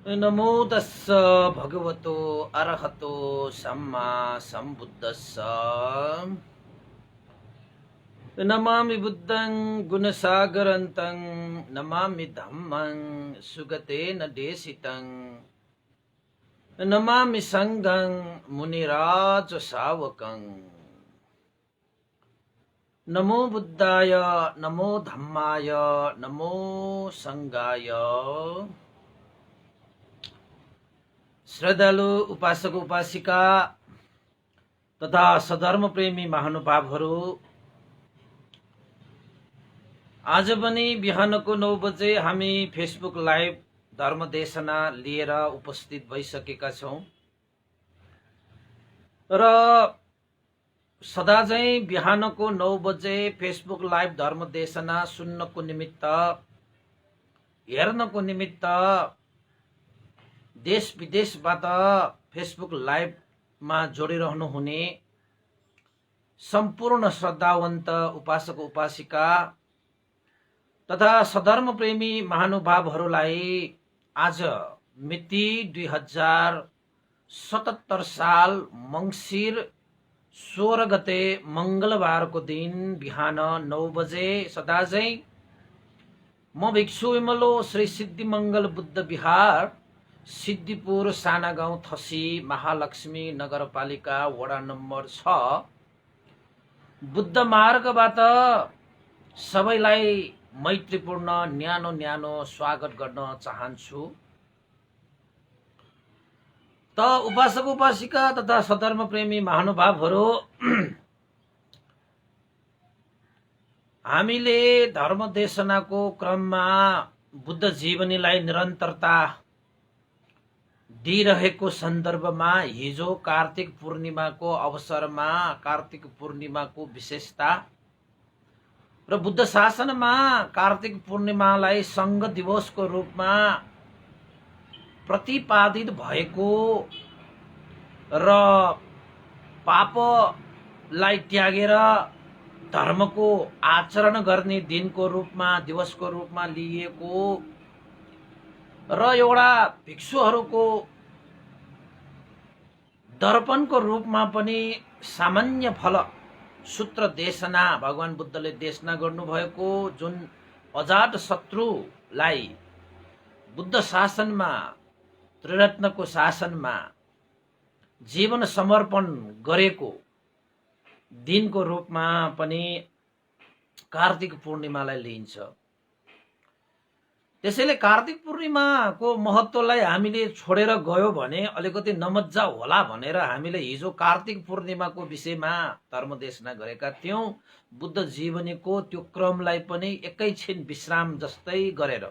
नमो तस्स भगवतो अरहतो सम्मा सम्बुद्धस्स। नमामि बुद्धं गुणसागरन्तं नमामि धम्मं सुगतेन देशितं नमामि संघं मुनिराज सावकं। नमो बुद्धाय नमो धम्माय नमो संघाय। श्रद्धालु उपासक उपासिका तथा सधर्म प्रेमी महानुभावहरू, आज पनि बिहानको 9 बजे हामी फेसबुक लाइभ धर्मदेशना लिएर उपस्थित भइसकेका छौं र सदाझै बिहानको 9 बजे फेसबुक लाइभ धर्मदेशना सुन्नको निमित्त, हेर्नको निमित्त देश विदेशबाट फेसबुक लाइभमा जोडिरहनु हुने सम्पूर्ण श्रद्धावन्त उपासक उपासिका तथा सधर्म प्रेमी महानुभावहरूलाई आज मिति 2077 साल मङ्सिर 16 गते मंगलबारको दिन बिहान 9 बजे सदाझै म भिक्षु विमलो श्री सिद्धिमंगल बुद्ध विहार सिद्धिपुर साना गाउँ थसी महालक्ष्मी नगरपालिका वडा नम्बर 6 बुद्ध मार्गबाट सबैलाई मैत्रीपूर्ण न्यानो न्यानो स्वागत गर्न चाहन्छु। त उपासक उपासिका तथा सधर्म प्रेमी महानुभावहरू, हामीले धर्मदेशनाको क्रममा बुद्ध जीवनीलाई निरन्तरता दिइरहेको सन्दर्भमा हिजो कार्तिक पूर्णिमाको अवसरमा कार्तिक पूर्णिमाको विशेषता र बुद्ध शासनमा कार्तिक पूर्णिमालाई संघ दिवसको रूपमा प्रतिपादित भएको र पापलाई त्यागेर धर्मको आचरण गर्ने दिनको रूपमा दिवसको रूपमा लिएको र एउटा भिक्षुहरूको दर्पणको रूपमा पनि सामान्य फल सूत्र देशना भगवान बुद्धले देशना गर्नुभएको जुन अजात शत्रुलाई बुद्ध शासनमा त्रिरत्नको शासनमा जीवन समर्पण गरेको दिनको रूपमा पनि कार्तिक पूर्णिमालाई लिइन्छ। त्यसैले कार्तिक पूर्णिमाको महत्त्वलाई हामीले छोडेर गयो भने अलिकति नमज्जा होला भनेर हामीले हिजो कार्तिक पूर्णिमाको विषयमा धर्मदेशना गरेका थियौं। बुद्ध जीवनीको त्यो क्रमलाई पनि एकैछिन विश्राम जस्तै गरेर,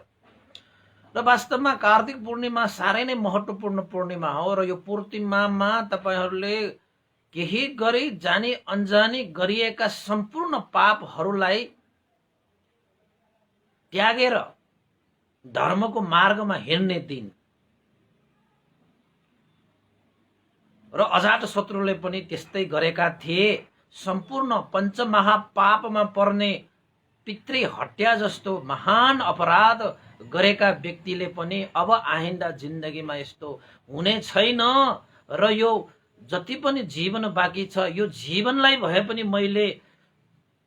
र वास्तवमा कार्तिक पूर्णिमा साह्रै नै महत्त्वपूर्ण पूर्णिमा हो र यो पूर्णिमामा तपाईहरूले केही गरी जानी अनजानी गरिएका सम्पूर्ण पापहरूलाई त्यागेर धर्मको मार्गमा हिँड्ने दिन र अजात शत्रुले पनि त्यस्तै गरेका थिए। सम्पूर्ण पञ्चमहापापमा पर्ने पितृ हत्या जस्तो महान अपराध गरेका व्यक्तिले पनि अब आइन्दा जिन्दगीमा यस्तो हुने छैन र यो जति पनि जीवन बाँकी छ यो जीवनलाई भए पनि मैले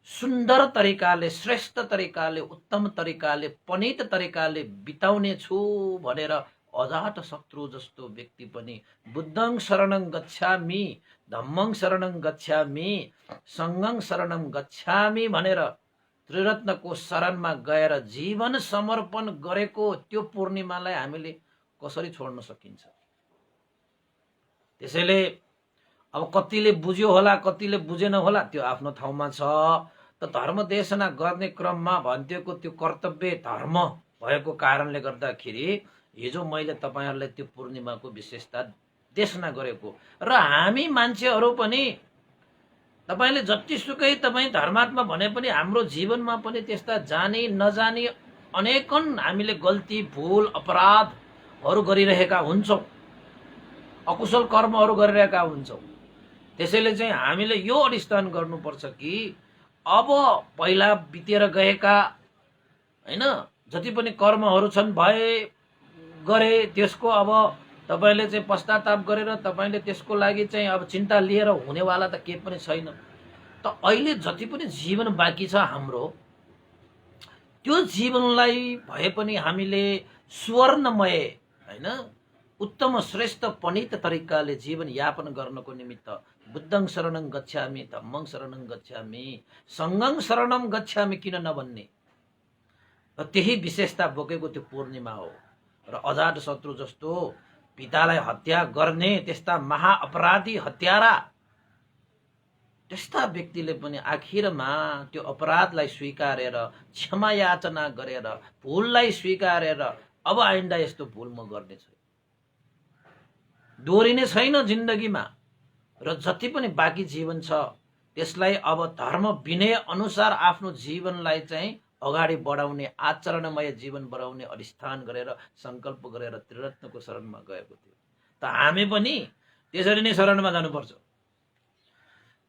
सुन्दर तरिकाले, श्रेष्ठ तरिकाले, उत्तम तरिकाले, पनित तरिकाले बिताउने छु भनेर अजात शत्रु जस्तो व्यक्ति पनि बुद्धं शरणं गच्छामि, धम्मं शरणं गच्छामि, संघं शरणं गच्छामि भनेर त्रिरत्नको शरणमा गएर जीवन समर्पण गरेको त्यो पूर्णिमालाई हामीले कसरी छोड्न सकिन्छ? त्यसैले अब कतिले बुझ्यो होला, कतिले बुझेन होला, त्यो आफ्नो ठाउँमा छ। त धर्मदेशना गर्ने क्रममा भन्दिएको त्यो कर्तव्य धर्म भएको कारणले गर्दाखेरि हिजो मैले तपाईहरुलाई त्यो पूर्णिमाको विशेषता देशना गरेको र हामी मान्छेहरू पनि तपाईले जतिसुकै तपाई धर्मात्मा भने पनि हाम्रो जीवनमा पनि त्यस्ता जानी नजानी अनेकन हामीले गल्ती भूल अपराधहरू गरिरहेका हुन्छौं, अकुशल कर्महरू गरिरहेका हुन्छौं। त्यसैले चाहिँ हामीले यो अधिष्ठान गर्नुपर्छ कि अब पहिला बितेर गएका हैन जति पनि कर्महरू छन् भए गरे त्यसको अब तपाईले चाहिँ पश्चाताप गरेर तपाईले त्यसको लागि चाहिँ अब चिन्ता लिएर हुनेवाला त केही पनि छैन। त अहिले जति पनि जीवन बाँकी छ हाम्रो, त्यो जीवनलाई भए पनि हामीले सुवर्णमय हैन उत्तम श्रेष्ठ पनित तरिकाले जीवन यापन गर्नको निमित्त बुद्धं शरणं गच्छामि, धम्मं शरणं गच्छामि, सङ्घं शरणं गच्छामि किन नभन्ने, र त्यही विशेषता बोकेको त्यो पूर्णिमा हो। र अजात शत्रु जस्तो पितालाई हत्या गर्ने त्यस्ता महाअपराधी हत्यारा त्यस्ता व्यक्तिले पनि आखिरमा त्यो अपराधलाई स्वीकारेर क्षमा याचना गरेर भुललाई स्वीकारेर अब आइन्दा यस्तो भुल म गर्ने छैन, दोहोरिने छैन जिन्दगीमा, र जति पनि बाँकी जीवन छ त्यसलाई अब धर्म विनय अनुसार आफ्नो जीवनलाई चाहिँ अगाडि बढाउने, आचरणमय जीवन बनाउने अधिष्ठान गरेर संकल्प गरेर त्रिरत्नको शरणमा गएको थियो। त हामी पनि त्यसरी नै शरणमा जानुपर्छ।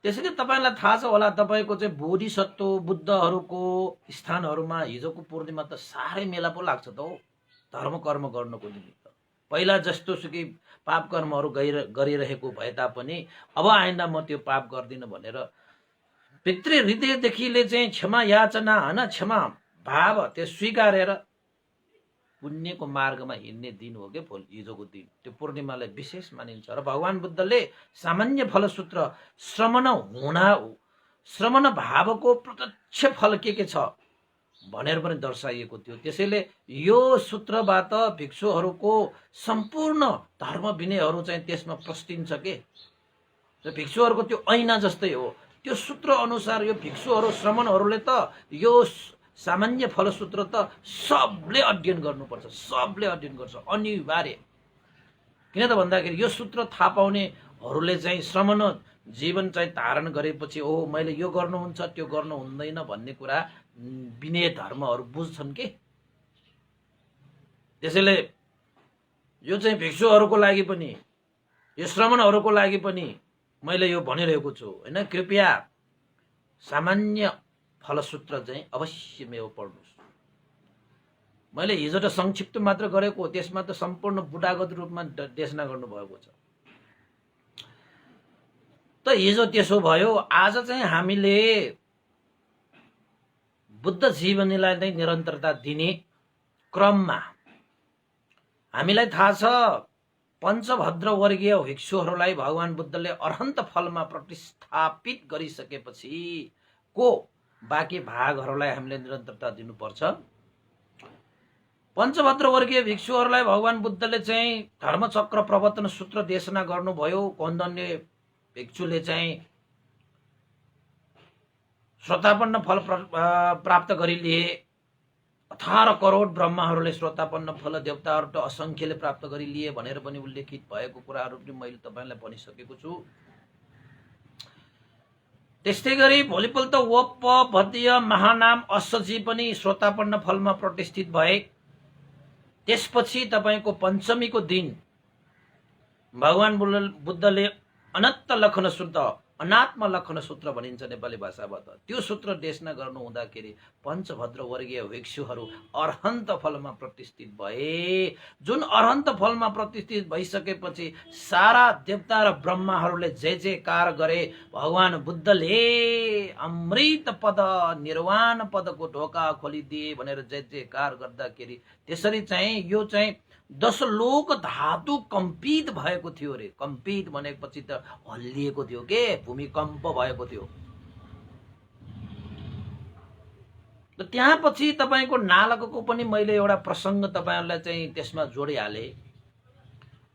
त्यसैले तपाईलाई थाहा छ होला, तपाईको चाहिँ बोधिसत्व बुद्धहरूको स्थानहरूमा हिजोको पूर्णिमा त साह्रै मेला पो लाग्छ त हो, धर्म कर्म गर्नको निमित्त। पहिला जस्तो सुकै पाप कर्महरू गरिरहेको भए तापनि अब आइन्दा म त्यो पाप गर्दिनँ भनेर भित्री हृदयदेखिले चाहिँ क्षमा याचना हैन क्षमा भाव त्यो स्वीकारेर पुण्यको मार्गमा हिँड्ने दिन हो के हिजोको दिन। त्यो पूर्णिमालाई विशेष मानिन्छ र भगवान बुद्धले सामान्य फलसूत्र श्रमण भावको प्रत्यक्ष फल के छ भनेर पनि दर्शाइएको थियो। त्यसैले यो सूत्रबाट भिक्षुहरूको सम्पूर्ण धर्म विनयहरू चाहिँ त्यसमा प्रस्टिन्छ के, र भिक्षुहरूको त्यो ऐना जस्तै हो। त्यो सूत्र अनुसार यो भिक्षुहरू श्रमणहरूले त यो सामान्य फलसूत्र त सबले अध्ययन गर्नुपर्छ, सबले अध्ययन गर्छ, अनिवार्य। किन त भन्दाखेरि यो सूत्र थाहा पाउनेहरूले चाहिँ श्रमण जीवन चाहिँ धारण गरेपछि ओ मैले यो गर्नुहुन्छ त्यो गर्नु हुँदैन भन्ने कुरा विनय धर्महरू बुझ्छन् के। त्यसैले यो चाहिँ भिक्षुहरूको लागि पनि यो श्रमणहरूको लागि पनि मैले यो भनिरहेको छु हैन, कृपया सामान्य फलसूत्र चाहिँ अवश्यमेव पढ्नुस्। मैले हिजो त संक्षिप्त मात्र गरेको, त्यसमा त सम्पूर्ण बुढागत रूपमा देशना गर्नुभएको छ। त हिजो त्यसो भयो, आज चाहिँ हामीले बुद्ध जीवनीलाई नै निरन्तरता दिने क्रममा हामीलाई थाहा छ पञ्चभद्र वर्गीय भिक्षुहरूलाई भगवान बुद्धले अरहन्त फलमा प्रतिस्थापित गरिसकेपछि को बाँकी भागहरूलाई हामीले निरन्तरता दिनुपर्छ। पञ्चभद्र वर्गीय भिक्षुहरूलाई भगवान बुद्धले चाहिँ धर्मचक्र प्रवर्तन सूत्र देशना गर्नुभयो। कौन्डन्य भिक्षुले चाहिँ श्रोतापन्न फल प्राप्त गरिलिए, 18 करोड ब्रह्माहरूले श्रोतापन्न फल, देवताहरू त असङ्ख्यले प्राप्त गरिलिए भनेर पनि उल्लेखित भएको कुराहरू पनि मैले तपाईलाई भनिसकेको छु। त्यस्तै गरी भोलिपल्ट वप्प भद्य महानाम अश्वजी पनि श्रोतापन्न फलमा प्रतिष्ठित भए। त्यसपछि तपाईको पञ्चमीको दिन भगवान बुद्धले अनन्त लक्षण शुद्ध अनात्म लक्षण सूत्र भनिन्छ नेपाली भाषाबाट, त्यो सूत्र देशना गर्नु हुँदाखेरि पञ्चभद्र वर्गीय भिक्षुहरू अरहन्त फलमा प्रतिष्ठित भए। जुन अरहन्त फलमा प्रतिष्ठित भइसकेपछि सारा देवता र ब्रह्माहरूले जय जयकार गरे। भगवान बुद्धले अमृत पद निर्वाण पदको ढोका खोलिदिए भनेर जय जयकार गर्दाखेरि त्यसरी चाहिँ यो चाहिँ 10 लोक धातु कम्पित भएको थियो रे। कम्पित भनेपछि त हल्लिएको थियो के, भूमिकम्प भएको थियो। त त्यहाँ पछि तपाईको नालकको पनि मैले एउटा प्रसङ्ग तपाईहरुलाई चाहिँ त्यसमा जोडिहाले।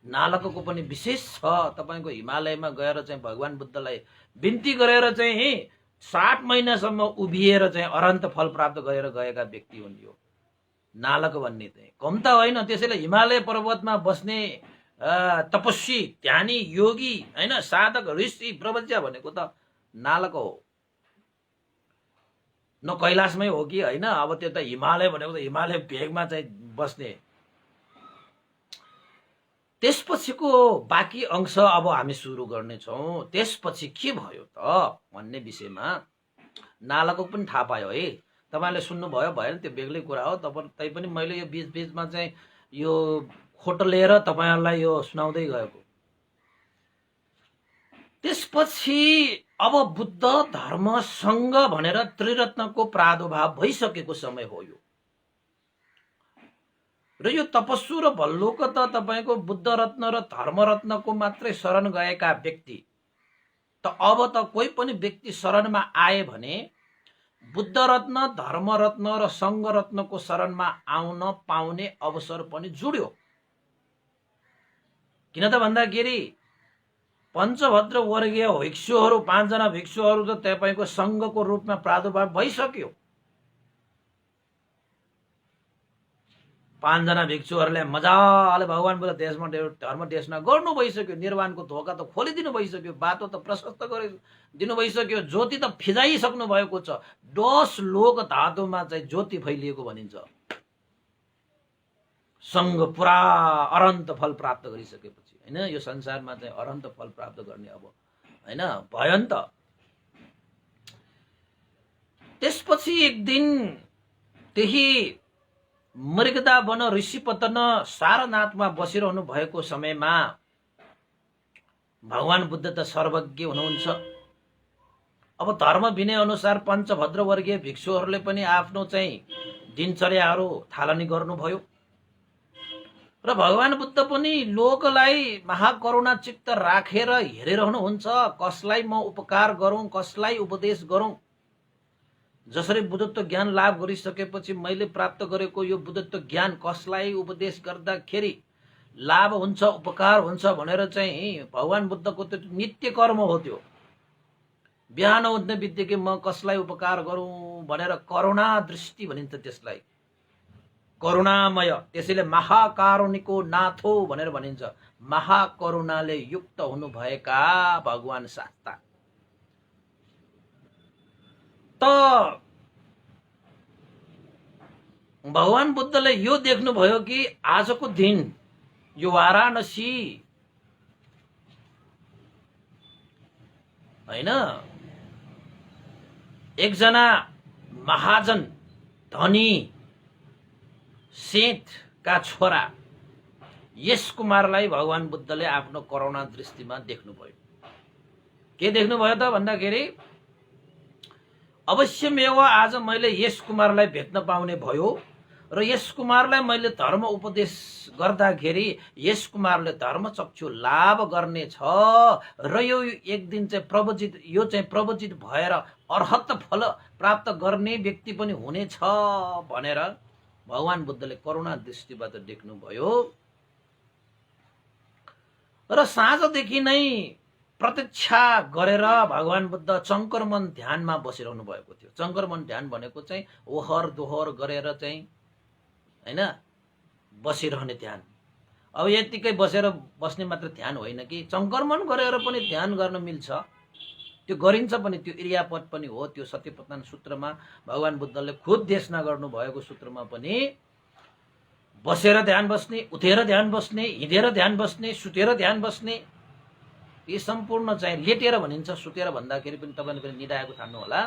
नालकको पनि विशेष छ। तपाईको हिमालयमा गएर चाहिँ भगवान बुद्धलाई बिन्ती गरेर चाहिँ 60 महिनासम्म उभिएर चाहिँ अरहन्त फल प्राप्त गरेर गएका व्यक्ति हुन् यो नालक भन्ने चाहिँ, कम त होइन। त्यसैले हिमालय पर्वतमा बस्ने तपस्वी ध्यानी योगी हैन, साधक ऋषि प्रवज्ञा भनेको त नालक हो। न कैलाशमै हो कि हैन, अब त्यो त हिमालय भनेको त हिमालय भेगमा चाहिँ बस्ने। त्यसपछिको बाँकी अंश अब हामी सुरु गर्नेछौँ। त्यसपछि के भयो त भन्ने विषयमा नालकको पनि थाहा पायो है। तपाईले सुन्नुभयो भएन त्यो बेग्लै कुरा हो। तैपनि मैले यो बीच बीचमा चाहिँ यो खोटलेर तपाईहरुलाई यो सुनाउँदै गएको। त्यसपछि अब बुद्ध धर्म संघ भनेर त्रिरत्नको प्रादुर्भाव भइसकेको समय हो यो। र यो तपस्सु र भल्लुक त तपाईको बुद्ध रत्न र धर्म रत्नको मात्रै शरण गएका व्यक्ति, त अब त कोही पनि व्यक्ति शरणमा आए भने बुद्ध रत्न, धर्म रत्न र संघ रत्नको शरणमा आउन पाउने अवसर पनि जुड्यो। किन त भन्दाखेरि पञ्चभद्र वर्गीय भिक्षुहरू, 5 जना भिक्षुहरू त तपाईको संघको रूपमा प्रादुर्भाव भइसक्यो। 5 जना भिक्षुहरूले मजाले भगवान बुद्ध देशमा धर्म देशना गर्नु भइसक्यो। निर्वाणको धोका त खोलिदिनु भइसक्यो, बाटो त प्रशस्त गरिदिनु भइसक्यो, ज्योति त फिजाइसक्नु भएको छ। 10 लोक धातुमा चाहिँ ज्योति फैलिएको भनिन्छ। संघ पुरा अनन्त फल प्राप्त गरिसकेपछि हैन, यो संसारमा चाहिँ अनन्त फल प्राप्त गर्ने अब हैन भयो नि त। त्यसपछि एक दिन त्यही मृगदा वन ऋषिपतन सारनाथमा बसिरहनु भएको समयमा भगवान बुद्ध त सर्वज्ञ हुनुहुन्छ। अब धर्म विनय अनुसार पञ्चभद्र वर्गीय भिक्षुहरूले पनि आफ्नो चाहिँ दिनचर्याहरू थालनी गर्नुभयो र भगवान बुद्ध पनि लोकलाई महाकरुणा चित्त राखेर हेरिरहनुहुन्छ, कसलाई म उपकार गरौं, कसलाई उपदेश गरौं। जसरी बुद्धत्व ज्ञान लाभ गरिसकेपछि मैले प्राप्त गरेको यो बुद्धत्व ज्ञान कसलाई उपदेश गर्दाखेरि लाभ हुन्छ, उपकार हुन्छ भनेर चाहिँ भगवान बुद्धको त्यो नित्य कर्म हो। त्यो बिहान उठ्ने बित्तिकै म कसलाई उपकार गरौं भनेर करुणा दृष्टि भनिन्छ त्यसलाई, करुणामय। त्यसैले महाकारुणिको नाथो भनेर भनिन्छ। महाकरुणाले युक्त हुनु भएका भगवान शास्ता। त भगवान बुद्धले यो देख्नुभयो कि आजको दिन यो वाराणसी हैन, एकजना महाजन धनी सेठका छोरा यस कुमारलाई भगवान बुद्धले आफ्नो करुणा दृष्टिमा देख्नुभयो। के देख्नुभयो त भन्दाखेरि अवश्यमेव आज मैले यस कुमारलाई भेट्न पाउने भयो र यस कुमारलाई मैले धर्म उपदेश गर्दाखेरि यस कुमारले धर्मचक्षु लाभ गर्ने छ र यो एक दिन चाहिँ प्रवचित भएर अर्हत फल प्राप्त गर्ने व्यक्ति पनि हुनेछ भनेर भगवान बुद्धले करुणा दृष्टिबाट देख्नुभयो। र साँझदेखि नै प्रतीक्षा गरेर भगवान बुद्ध चङ्करमन ध्यानमा बसिरहनु भएको थियो। चङ्करमन ध्यान भनेको चाहिँ ओहर दोहर गरेर चाहिँ हैन बसिरहने ध्यान। अब यतिकै बसेर बस्ने मात्र ध्यान होइन कि चङ्करमन गरेर पनि ध्यान गर्न मिल्छ, त्यो गरिन्छ पनि। त्यो इरियापद पनि हो। त्यो सत्यप्रधान सूत्रमा भगवान बुद्धले खुद देशना गर्नु भएको सूत्रमा पनि बसेर ध्यान बस्ने, उठेर ध्यान बस्ने, हिँडेर ध्यान बस्ने, सुतेर ध्यान बस्ने, यी सम्पूर्ण चाहिँ लेटेर भनिन्छ, सुतेर भन्दाखेरि पनि तपाईले पनि निदाएको ठान्नु होला।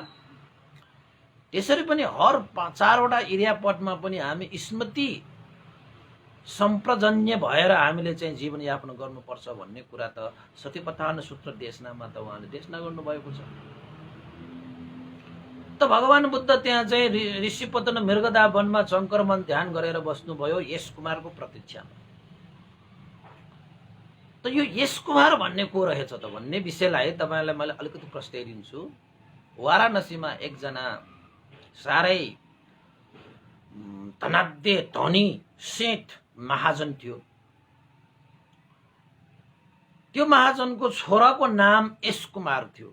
त्यसरी पनि हर 4वटा इरियापदमा पनि हामी स्मृति सम्प्रजन्य भएर हामीले चाहिँ जीवन यापन गर्नुपर्छ भन्ने कुरा त सत्यप्रधान सूत्र देशनामा त उहाँले देशना गर्नुभएको छ। त भगवान बुद्ध त्यहाँ चाहिँ ऋषिपतन मृगदा वनमा चङ्करमन ध्यान गरेर बस्नुभयो यस कुमारको प्रतीक्षामा। त यो यस कुमार भन्ने को रहेछ त भन्ने विषयलाई तपाईलाई मैले अलिकति प्रस्ताइदिन्छु। वाराणसीमा एकजना साह्रै धनाढ्य धनी सेठ महाजन थियो। त्यो महाजनको छोराको नाम यस कुमार थियो।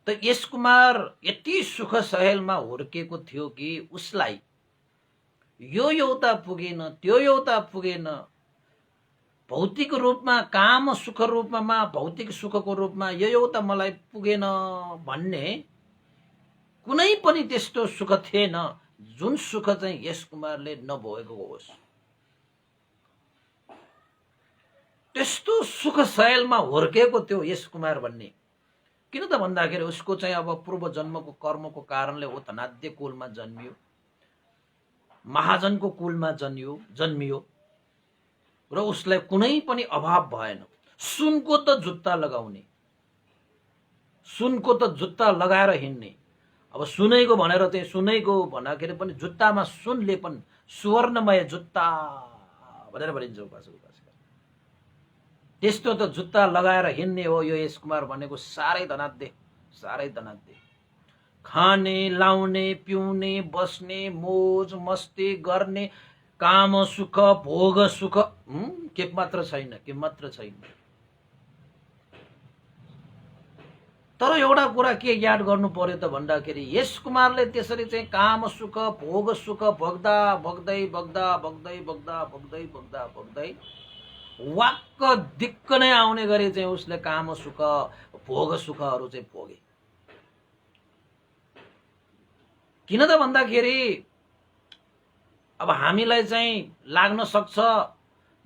त यस कुमार यति सुख सहेलमा हुर्केको थियो कि उसलाई यो एउटा पुगेन, त्यो एउटा पुगेन, भौतिक रूपमा काम सुख रूपमा, भौतिक सुखको रूपमा यो एउटा मलाई पुगेन भन्ने कुनै पनि त्यस्तो सुख थिएन जुन सुख चाहिँ यस कुमारले नभोगेको होस्। त्यस्तो सुख शैलमा हुर्केको थियो यस कुमार भन्ने। किन त भन्दाखेरि उसको चाहिँ अब पूर्व जन्मको कर्मको कारणले ऊ धनाढ्य कुलमा जन्मियो महाजनको कुलमा जन्मियो र उसलाई कुनै पनि अभाव भएन। सुनको त जुत्ता लगाउने, सुनको त जुत्ता लगाएर हिँड्ने। अब सुनैको भनेर चाहिँ सुनैको भन्दाखेरि पनि जुत्तामा सुनले पनि सुवर्णमय जुत्ता भनेर भनिन्छ उपासक। त्यस्तो त जुत्ता लगाएर हिँड्ने हो यो यश कुमार भनेको। साह्रै धनाढ्य, साह्रै धनाढ्य। खाने, लाउने, पिउने, बस्ने, मोज मस्ती गर्ने, काम सुख, भोग सुख के मात्र छैन, के मात्र छैन। तर एउटा कुरा के याद गर्नु पर्यो त भन्दाखेरि यश कुमारले त्यसरी चाहिँ काम सुख, भोग सुख भोग्दा भोग्दै भोग्दा भोग्दै भोग्दा भोग्दै भोग्दा भोग्दै वाक्क दिक्क नै आउने गरी चाहिँ उसले काम सुख, भोग सुखहरू चाहिँ भोगे। किन त भन्दाखेरि अब हामीलाई चाहिँ लाग्न सक्छ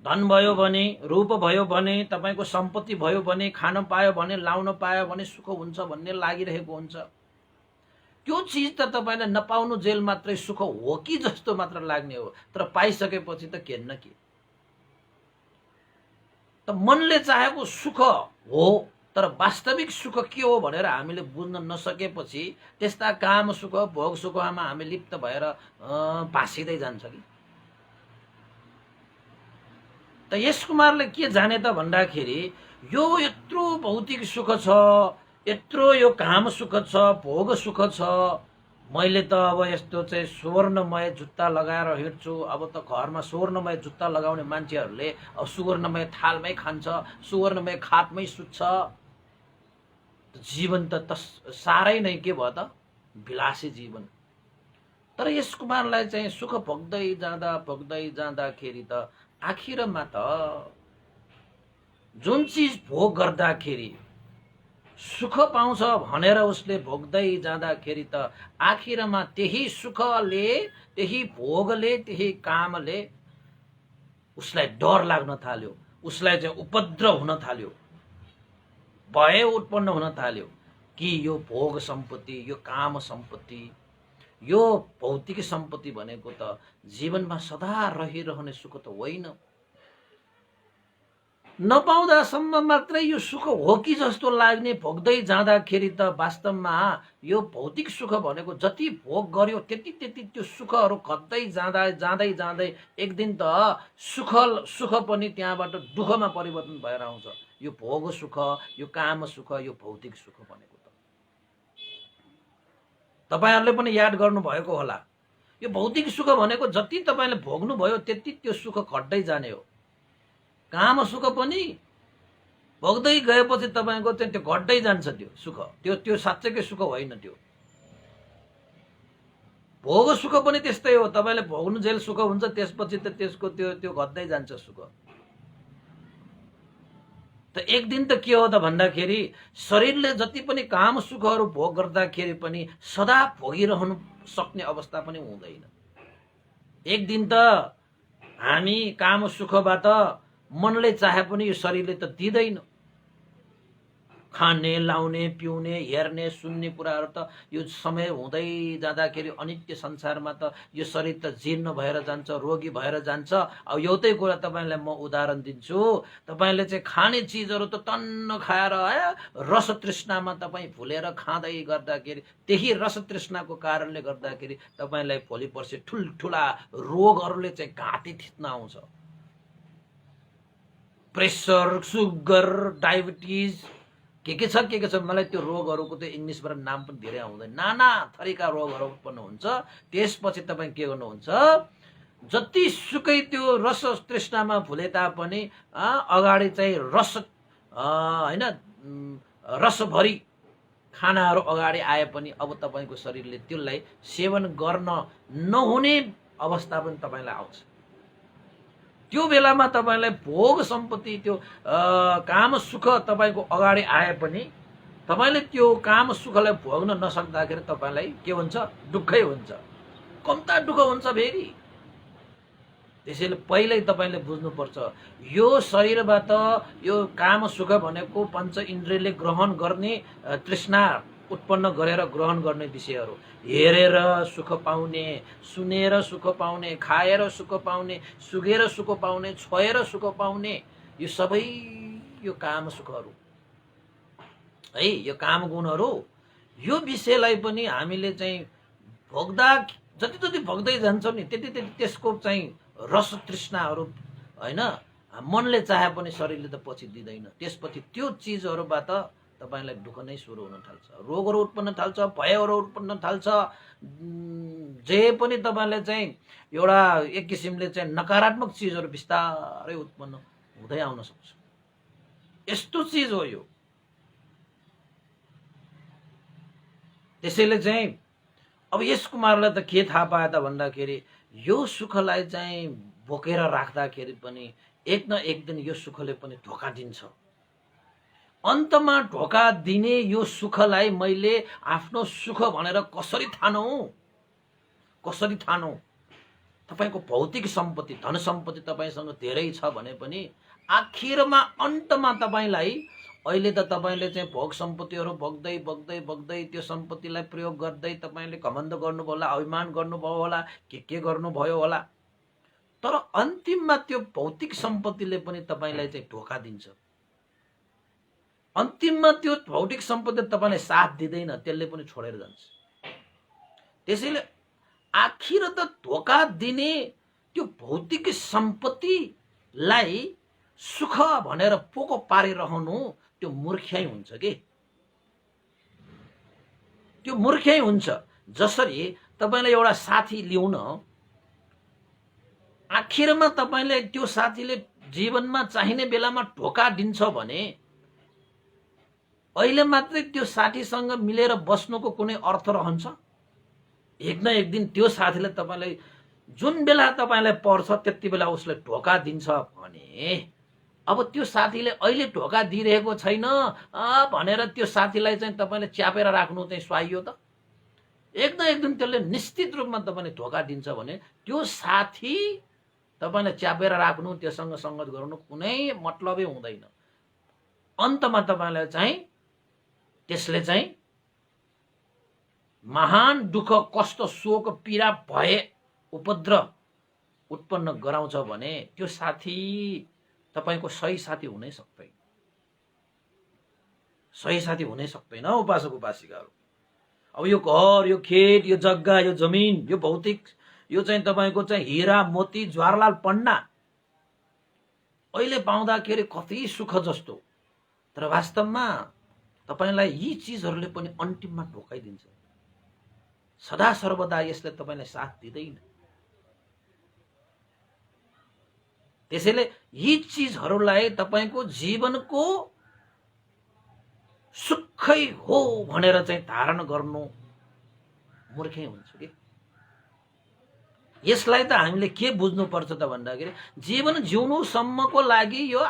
धन भयो भने, रूप भयो भने, तपाईको सम्पत्ति भयो भने, खान पायो भने, लाउन पायो भने सुख हुन्छ भन्ने लागिरहेको हुन्छ। त्यो चिज त तपाईले नपाउनु जेल मात्रै सुख हो कि जस्तो मात्र लाग्ने हो। तर पाइसकेपछि त के न के त मनले चाहेको सुख हो, तर वास्तविक सुख के हो भनेर हामीले बुझ्न नसकेपछि त्यस्ता काम सुख, भोग सुखमा हामी लिप्त भएर भासिँदै जान्छ कि। त यश कुमारले के जाने त भन्दाखेरि यो यत्रो भौतिक सुख छ, यत्रो यो काम सुख छ, भोग सुख छ, मैले त अब यस्तो चाहिँ सुवर्णमय जुत्ता लगाएर हिँड्छु। अब त घरमा सुवर्णमय जुत्ता लगाउने मान्छेहरूले अब सुवर्णमय थालमै खान्छ, सुवर्णमय खाटमै सुत्छ। जीवन त साह्रै नै के भयो त विलासी जीवन। तर यस कुमारलाई चाहिँ सुख भोग्दै जाँदाखेरि त आखिरमा त जुन चिज भोग गर्दाखेरि सुख पाउँछ भनेर उसले भोग्दै जाँदाखेरि त आखिरमा त्यही सुखले, त्यही भोगले, त्यही कामले उसलाई डर लाग्न थाल्यो, उसलाई चाहिँ उपद्रव हुन थाल्यो, भय उत्पन्न हुन थाल्यो कि यो भोग सम्पत्ति, यो काम सम्पत्ति, यो भौतिक सम्पत्ति भनेको त जीवनमा सदा रहिरहने सुख त होइन। नपाउँदासम्म मात्रै यो सुख हो कि जस्तो लाग्ने, भोग्दै जाँदाखेरि त वास्तवमा यो भौतिक सुख भनेको जति भोग गर्यो त्यति त्यति त्यो सुखहरू घट्दै जाँदै एक दिन त सुख पनि त्यहाँबाट दुःखमा परिवर्तन भएर आउँछ। यो भोग सुख, यो काम सुख, यो भौतिक सुख भनेको त तपाईहरुले पनि याद गर्नु भएको होला। यो भौतिक सुख भनेको जति तपाईले भोग्नु भयो त्यति त्यो सुख घट्दै जाने हो। काम सुख पनि भोग्दै गएपछि तपाईको चाहिँ त्यो घट्दै जान्छ त्यो सुख। त्यो साच्चैकै सुख होइन त्यो। भोग सुख पनि त्यस्तै हो, तपाईले भोग्नु जेल सुख हुन्छ, त्यसपछि त त्यसको त्यो घट्दै जान्छ सुख। त एक दिन त के हो त भन्दाखेरि शरीरले जति पनि काम सुखहरू भोग गर्दाखेरि पनि सदा भोगिरहनु सक्ने अवस्था पनि हुँदैन। एक दिन त हामी काम सुखबाट मनले चाहे पनि यो शरीरले त दिँदैन। खाने, लाउने, पिउने, हेर्ने, सुन्ने कुराहरू त यो समय हुँदै जाँदाखेरि अनित्य संसारमा त यो शरीर त जीर्ण भएर जान्छ, रोगी भएर जान्छ। अब एउटै कुरा तपाईलाई म उदाहरण दिन्छु। तपाईले चाहिँ खाने चीजहरू त तन्न खाएर रस तृष्णामा तपाई भुलेर खाँदै गर्दाखेरि त्यही रस तृष्णाको कारणले गर्दाखेरि तपाईलाई भोलि पर्सि ठुलठुला रोगहरूले चाहिँ घाँटी थिच्न आउँछ। प्रेसर, सुगर, डायबिटिज के छ मलाई त्यो रोगहरूको त इंग्लिशबाट नाम पनि धेरै आउँदैन। नाना थरीका रोगहरू उत्पन्न हुन्छ। त्यसपछि तपाई के गर्नुहुन्छ, जति सुकै त्यो रस तृष्णामा भुले तापनि अगाडि चाहिँ रस हैन रसभरी खानाहरू अगाडि आए पनि अब तपाईको शरीरले त्यसलाई सेवन गर्न नहुने अवस्था पनि तपाईलाई आउँछ। त्यो बेलामा तपाईलाई भोग सम्पत्ति, त्यो काम सुख तपाईको अगाडि आए पनि तपाईले त्यो काम सुखलाई भोग्न नसक्दाखेरि तपाईलाई के हुन्छ, दुःखै हुन्छ, कम्ता दुःख हुन्छ फेरि। त्यसैले पहिल्यै तपाईले बुझ्नुपर्छ यो शरीरबाट यो काम सुख भनेको पञ्च इन्द्रियले ग्रहण गर्ने तृष्णा उत्पन्न गरेर ग्रहण गर्ने विषयहरू, हेरेर सुख पाउने, सुनेर सुख पाउने, खाएर सुख पाउने, सुगेर सुख पाउने, छोएर सुख पाउने, यो सबै यो काम सुखहरू है, यो काम गुणहरू, यो विषयलाई पनि हामीले चाहिँ भोग्दा जति जति भोग्दै जान्छौँ नि त्यति त्यति त्यसको चाहिँ रस तृष्णाहरू होइन, मनले चाहे पनि शरीरले त पछि दिँदैन। त्यसपछि त्यो चिजहरूबाट तपाईलाई दुःख नै सुरु हुन थाल्छ, रोगहरू उत्पन्न थाल्छ, भयहरू उत्पन्न थाल्छ, जे पनि तपाईले चाहिँ एउटा एक किसिमले चाहिँ नकारात्मक चिजहरू बिस्तारै उत्पन्न हुँदै आउन सक्छ। यस्तो चिज हो यो। त्यसैले चाहिँ अब यस कुमारलाई त के थाहा पाए त भन्दाखेरि यो सुखलाई चाहिँ बोकेर राख्दाखेरि पनि एक न एक दिन यो सुखले पनि धोका दिन्छ। अन्तमा धोका दिने यो सुखलाई मैले आफ्नो सुख भनेर कसरी ठानौं, कसरी ठानौं? तपाईको भौतिक सम्पत्ति, धन सम्पत्ति तपाईसँग धेरै छ भने पनि आखिरमा अन्तमा तपाईलाई अहिले त तपाईले चाहिँ भोग सम्पत्तिहरू भोग्दै भोग्दै भोग्दै त्यो सम्पत्तिलाई प्रयोग गर्दै तपाईले घमण्ड गर्नुभयो होला, अभिमान गर्नुभयो होला, के गर्नुभयो होला, तर अन्तिममा त्यो भौतिक सम्पत्तिले पनि तपाईलाई चाहिँ धोका दिन्छ। अन्तिममा त्यो भौतिक सम्पत्ति तपाईलाई साथ दिँदैन, त्यसले पनि छोडेर जान्छ। त्यसैले आखिर त धोका दिने त्यो भौतिक सम्पत्तिलाई सुख भनेर पोको पारिरहनु त्यो मूर्ख्याइ हुन्छ के, त्यो मूर्ख्याइ हुन्छ। जसरी तपाईलाई एउटा साथी ल्याउन, आखिरमा तपाईलाई त्यो साथीले जीवनमा चाहिने बेलामा धोका दिन्छ भने अहिले मात्रै त्यो साथीसँग मिलेर बस्नुको कुनै अर्थ रहन्छ? एक न एक दिन त्यो साथीले तपाईलाई जुन बेला तपाईलाई पर्छ त्यति बेला उसले धोका दिन्छ भने अब त्यो साथीले अहिले धोका दिइरहेको छैन भनेर त्यो साथीलाई चाहिँ तपाईले च्यापेर राख्नु चाहिँ स्वाइयो त? एक न एक दिन त्यसले निश्चित रूपमा तपाईले धोका दिन्छ भने त्यो साथी तपाईले च्यापेर राख्नु, त्योसँग संगत गर्नु कुनै मतलबै हुँदैन। अन्तमा तपाईलाई चाहिँ त्यसले चाहिँ महान दुःख, कष्ट, शोक, पीडा, भय, उपद्रव उत्पन्न गराउँछ भने त्यो साथी तपाईको सही साथी हुनै सक्दैन, सही साथी हुनै सक्दैन। उपासक उपासिकाहरू, अब यो घर, यो खेत, यो जग्गा, यो जमिन, यो भौतिक, यो चाहिँ तपाईको चाहिँ हीरा मोती जवाहरलाल पन्ना अहिले पाउँदाखेरि कति सुख जस्तो, तर वास्तवमा तपाईलाई यी चीजहरूले पनि अन्तिममा ढोकाइदिन्छ। सदा सर्वदा यसले तपाईलाई साथ दिँदैन। त्यसैले यी चीजहरूलाई तपाईको जीवनको सुखै हो भनेर चाहिँ धारण गर्नु मूर्खै हुन्छ के। यसलाई त हामीले के बुझ्नुपर्छ त भन्दाखेरि जीवन जिउनुसम्मको लागि यो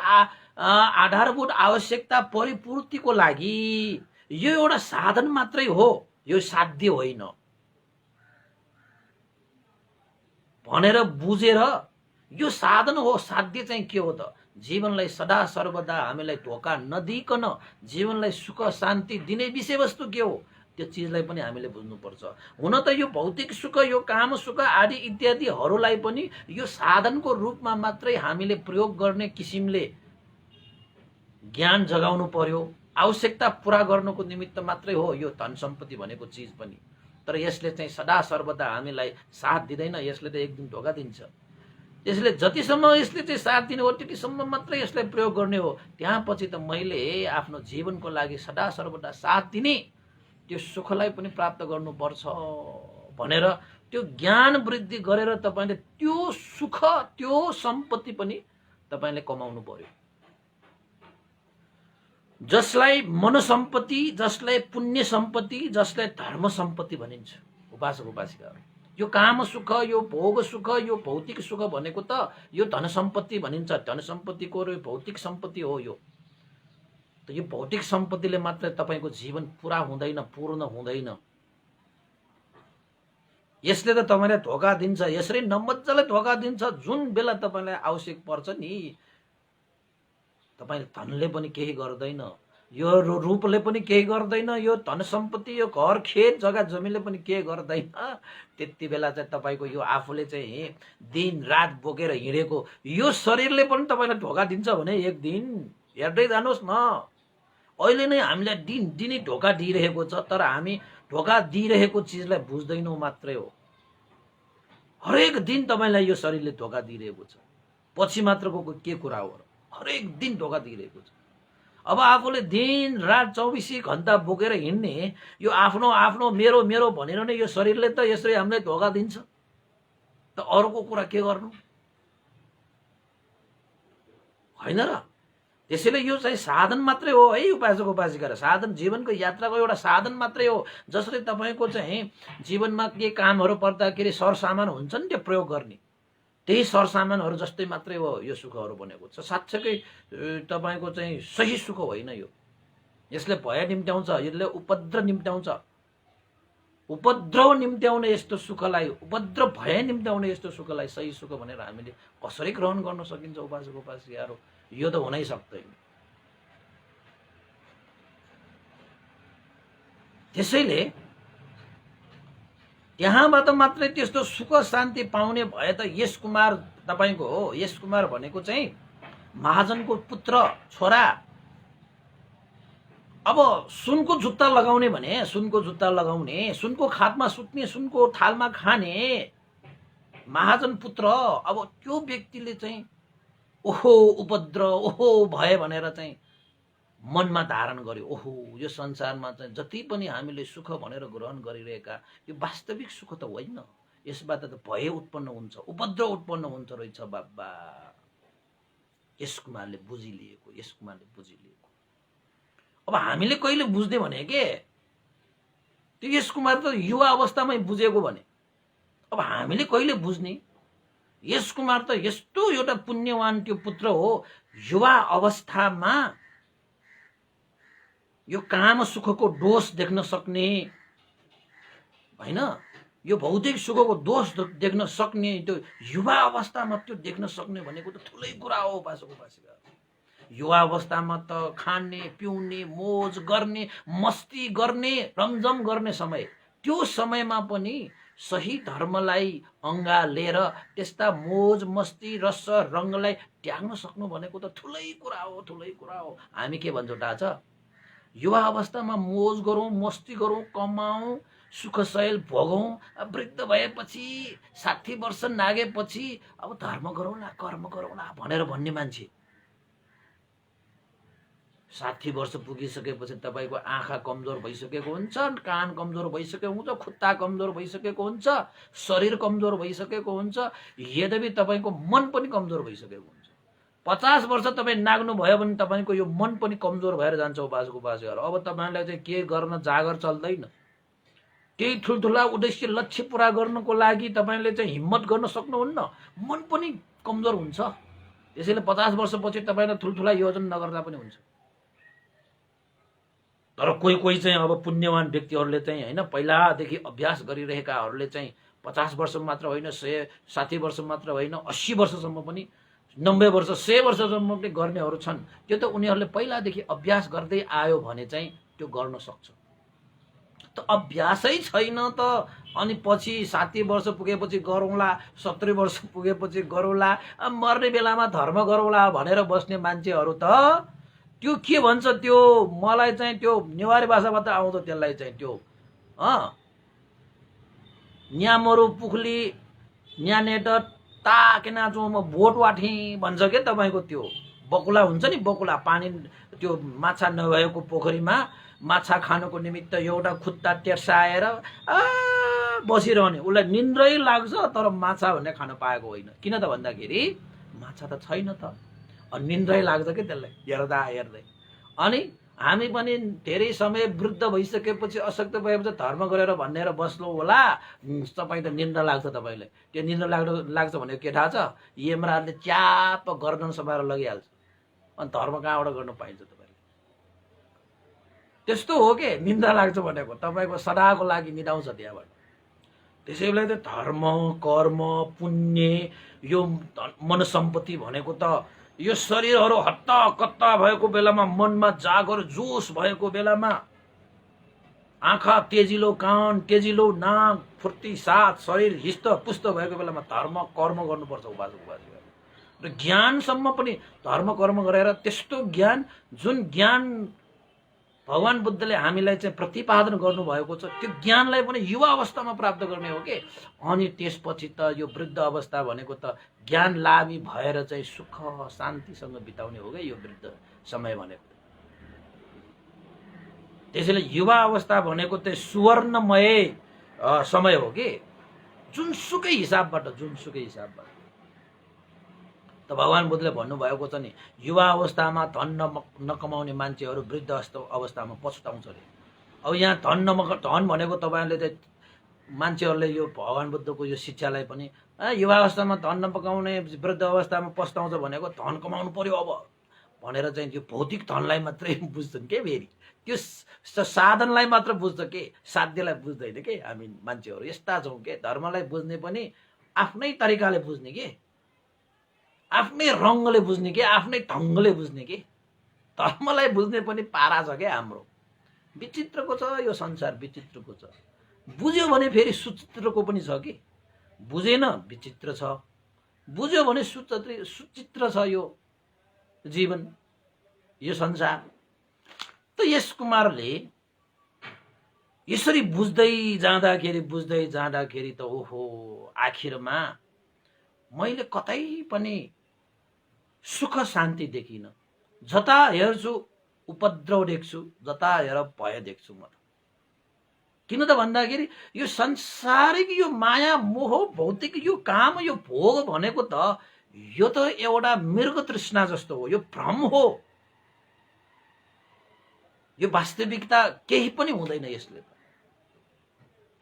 आधारभूत आवश्यकता परिपूर्तिको लागि यो एउटा साधन मात्रै हो, यो साध्य होइन भनेर बुझेर यो साधन हो, साध्य चाहिँ के हो त? जीवनलाई सदा सर्वदा हामीलाई धोका नदिकन जीवनलाई सुख शान्ति दिने विषयवस्तु के हो त्यो चीजलाई पनि हामीले बुझ्नुपर्छ। हुन त यो भौतिक सुख, यो काम सुख आदि इत्यादिहरूलाई पनि यो साधनको रूपमा मात्रै हामीले प्रयोग गर्ने किसिमले ज्ञान जगाउनु पर्यो, आवश्यकता पूरा गर्नको निमित्त मात्रै हो यो धन सम्पत्ति भनेको चीज पनि। तर यसले चाहिँ सदा सर्वदा हामीलाई साथ दिँदैन, यसले त एक दिन धोका दिन्छ। त्यसले जतिसम्म यसले चाहिँ साथ दिने हो त्यतिसम्म मात्रै यसलाई प्रयोग गर्ने हो। त्यहाँपछि त मैले आफ्नो जीवनको लागि सदा सर्वदा साथ दिने त्यो सुखलाई पनि प्राप्त गर्नुपर्छ भनेर त्यो ज्ञान वृद्धि गरेर तपाईले त्यो सुख, त्यो सम्पत्ति पनि तपाईले कमाउनु पर्यो। जसलाई मनोसम्पत्ति, जसलाई पुण्य सम्पत्ति, जसलाई धर्म सम्पत्ति भनिन्छ। उपासक उपासिकाहरू, यो काम सुख, यो भोग सुख, यो भौतिक सुख भनेको त यो धन सम्पत्ति भनिन्छ। धन सम्पत्तिको र भौतिक सम्पत्ति हो यो। त यो भौतिक सम्पत्तिले मात्र तपाईको जीवन पूरा हुँदैन, पूर्ण हुँदैन। यसले त तपाईलाई धोका दिन्छ, यसरी नमज्जाले धोका दिन्छ। जुन बेला तपाईलाई आवश्यक पर्छ नि, तपाईले धनले पनि केही गर्दैन, यो रूपले पनि केही गर्दैन, यो धन सम्पत्ति, यो घर खेत जग्गा जमिनले पनि केही गर्दैन। त्यति बेला चाहिँ तपाईँको यो आफूले चाहिँ दिन रात बोकेर हिँडेको यो शरीरले पनि तपाईँलाई धोका दिन्छ भने एक दिन हेर्दै जानुहोस् न। अहिले नै हामीलाई दिनै धोका दिइरहेको छ, तर हामी धोका दिइरहेको चिजलाई बुझ्दैनौँ मात्रै हो। हरेक दिन तपाईँलाई यो शरीरले धोका दिइरहेको छ, पछि मात्रको के कुरा हो र? हरेक दिन धोका दिइरहेको छ। अब आफूले दिन रात 24 घण्टा बोकेर हिँड्ने यो आफ्नो आफ्नो मेरो मेरो भनेर नै यो शरीरले त यसरी हामीलाई धोका दिन्छ, त अरूको कुरा के गर्नु होइन र? त्यसैले यो चाहिँ साधन मात्रै हो है, उपासक उपासिका, साधन जीवनको यात्राको एउटा साधन मात्रै हो। जसले तपाईँको चाहिँ जीवनमा के कामहरू पर्दाखेरि सरसामान हुन्छ नि त्यो प्रयोग गर्ने, त्यही सरसामानहरू जस्तै मात्रै हो यो सुखहरू बनेको छ। साँच्चैकै तपाईँको चाहिँ सही सुख होइन यो। यसले भय निम्त्याउँछ, यसले उपद्रव निम्त्याउँछ। उपद्रव निम्त्याउने यस्तो सुखलाई, उपद्रव भय निम्त्याउने यस्तो सुखलाई सही सुख भनेर हामीले कसरी ग्रहण गर्न सकिन्छ उपासक उपासिकाहरू? यो त हुनै सक्दैन। त्यसैले यहाँबाट मात्रै त्यस्तो सुख शान्ति पाउने भए त यश कुमार तपाईँको हो। यश कुमार भनेको चाहिँ महाजनको पुत्र छोरा। अब सुनको जुत्ता लगाउने भने सुनको जुत्ता लगाउने, सुनको खातमा सुत्ने, सुनको थालमा खाने महाजन पुत्र। अब त्यो व्यक्तिले चाहिँ ओहो उपद्रव, ओहो भय भनेर चाहिँ मनमा धारण गर्यो। ओहो यो संसारमा चाहिँ जति पनि हामीले सुख भनेर ग्रहण गरिरहेका यो वास्तविक सुख त होइन, यसबाट त भय उत्पन्न हुन्छ, उपद्रव उत्पन्न हुन्छ रहेछ बाबा। यस कुमारले बुझिलिएको, यस कुमारले बुझिलिएको। अब हामीले कहिले बुझ्ने भने के त्यो यस कुमार त युवा अवस्थामै बुझेको भने अब हामीले कहिले बुझ्ने? यस कुमार त यस्तो एउटा पुण्यवान त्यो पुत्र हो, युवा अवस्थामा यो काम सुखको दोष देख्न सक्ने होइन, यो भौतिक सुखको दोष देख्न सक्ने, त्यो युवा अवस्थामा त्यो देख्न सक्ने भनेको त ठुलै कुरा हो उपासक उपासिका। युवा अवस्थामा त खाने पिउने मोज गर्ने मस्ती गर्ने रमझम गर्ने समय, त्यो समयमा पनि सही धर्मलाई अँगालेर त्यस्ता मोज मस्ती रस रङ्गलाई त्याग्न सक्नु भनेको त ठुलै कुरा हो, ठुलै कुरा हो। हामी के भन्छौँ थाहा छ? युवा अवस्थामा मोज गरौँ, मस्ती गरौँ, कमाउँ, सुखशैल भोगौँ, वृद्ध भएपछि 60 वर्ष नागेपछि अब धर्म गरौँला, कर्म गरौँला भनेर भन्ने मान्छे 60 वर्ष पुगिसकेपछि तपाईँको आँखा कमजोर भइसकेको हुन्छ, कान कमजोर भइसकेको हुन्छ, खुट्टा कमजोर भइसकेको हुन्छ, शरीर कमजोर भइसकेको हुन्छ, यद्यपि तपाईँको मन पनि कमजोर भइसकेको हुन्छ। 50 वर्ष तपाईँ नाग्नु भयो भने तपाईँको यो मन पनि कमजोर भएर जान्छ उपासक उपासिकाहरू। अब तपाईँलाई चाहिँ के गर्न जागर चल्दैन, केही ठुल्ठुला उद्देश्य लक्ष्य पुरा गर्नको लागि तपाईँले चाहिँ हिम्मत गर्न सक्नुहुन्न, मन पनि कमजोर हुन्छ। त्यसैले 50 वर्षपछि तपाईँलाई ठुल्ठुला योजना नगर्दा पनि हुन्छ। तर कोही कोही चाहिँ अब पुण्यवान व्यक्तिहरूले चाहिँ होइन पहिलादेखि अभ्यास गरिरहेकाहरूले चाहिँ 50 वर्ष मात्र होइन, 60 वर्ष मात्र होइन, 80 वर्षसम्म पनि, 90 वर्ष 100 वर्षसम्म पनि गर्नेहरू छन्। त्यो त उनीहरूले पहिलादेखि अभ्यास गर्दै आयो भने चाहिँ त्यो गर्न सक्छ। त अभ्यासै छैन त अनि पछि 60 वर्ष पुगेपछि गरौँला, 70 वर्ष पुगेपछि गरौँला, मर्ने बेलामा धर्म गरौँला भनेर बस्ने मान्छेहरू त त्यो के भन्छ, त्यो मलाई चाहिँ त्यो नेवारी भाषाबाट आउँछ, त्यसलाई चाहिँ त्यो न्यामरु पुखली न्यानेट ताकेना जो म बोट वाठी भन्छ के तपाईँको त्यो बकुला हुन्छ नि, बकुला पानी त्यो माछा नभएको पोखरीमा माछा खानको निमित्त एउटा खुट्टा टेर्साएर बसिरहने, उसलाई निन्द्रै लाग्छ तर माछा भन्ने खान पाएको होइन। किन त भन्दाखेरि माछा त छैन त, निन्द्रै लाग्छ कि त्यसलाई हेर्दा हेर्दै। अनि हामी पनि धेरै समय वृद्ध भइसकेपछि अशक्त भएपछि धर्म गरेर भनेर बस्नु होला, तपाईँ त निन्द्रा लाग्छ तपाईँलाई। त्यो निन्द्रा लाग्छ भनेको के थाहा छ? यमराजले च्याप गर्दन समाएर लगिहाल्छ, अनि धर्म कहाँबाट गर्नु पाइन्छ तपाईँले? त्यस्तो हो के निन्द्रा लाग्छ भनेको, तपाईँको सदाको लागि निदाउँछ त्यहाँबाट। त्यसैले त धर्म कर्म पुण्य यो मन सम्पत्ति भनेको त यो शरीरहरू हत्ता कत्ता भएको बेलामा, मनमा जागर जोस भएको बेलामा, आँखा तेजिलो, कान तेजिलो, नाक फुर्ती साथ, शरीर हिष्ट पुष्ट भएको बेलामा धर्म कर्म गर्नुपर्छ उपासक। र ज्ञानसम्म पनि धर्म कर्म गरेर त्यस्तो ज्ञान, जुन ज्ञान भगवान बुद्धले हामीलाई चाहिँ प्रतिपादन गर्नुभएको छ, त्यो ज्ञानलाई पनि युवा अवस्थामा प्राप्त गर्ने हो के। अनि त्यसपछि त यो वृद्ध अवस्था भनेको त ज्ञान लाभी भएर चाहिँ सुख शान्तिसँग बिताउने हो क्या यो वृद्ध समय भनेको। त्यसैले युवा अवस्था भनेको चाहिँ सुवर्णमय समय हो कि, जुनसुकै हिसाबबाट त भगवान बुद्धले भन्नुभएको छ नि, युवा अवस्थामा धन नकमाउने मान्छेहरू वृद्ध अवस्थामा पछुताउँछ अरे। अब यहाँ धन भनेको तपाईँहरूले चाहिँ मान्छेहरूले यो भगवान बुद्धको यो शिक्षालाई पनि युवा अवस्थामा धन नपकाउने वृद्ध अवस्थामा पछुताउँछ भनेको धन कमाउनु पर्यो अब भनेर चाहिँ त्यो भौतिक धनलाई मात्रै बुझ्छन् के, फेरि त्यो साधनलाई मात्र बुझ्छ के, साध्यलाई बुझ्दैन के। हामी मान्छेहरू यस्ता छौँ के, धर्मलाई बुझ्ने पनि आफ्नै तरिकाले बुझ्ने के, आफ्नै रङ्गले बुझ्ने के, आफ्नै ढङ्गले बुझ्ने के। धर्मलाई बुझ्ने पनि पारा छ क्या हाम्रो। विचित्रको छ यो संसार, विचित्रको छ। बुझ्यो भने फेरि सुचित्रको पनि छ कि, बुझेन विचित्र छ, बुझ्यो भने सुचित्र छ यो जीवन, यो संसार। त यस कुमारले यसरी बुझ्दै जाँदाखेरि त ओहो, आखिरमा मैले कतै पनि सुख शान्ति देखिन। जता हेर्छु उपद्रव देख्छु, जता हेर भय देख्छु म। किन त भन्दाखेरि यो संसारिक यो माया मोह भौतिक यो काम यो भोग भनेको त यो त एउटा मृग तृष्णा जस्तो हो, यो भ्रम हो, यो वास्तविकता केही पनि हुँदैन यसले।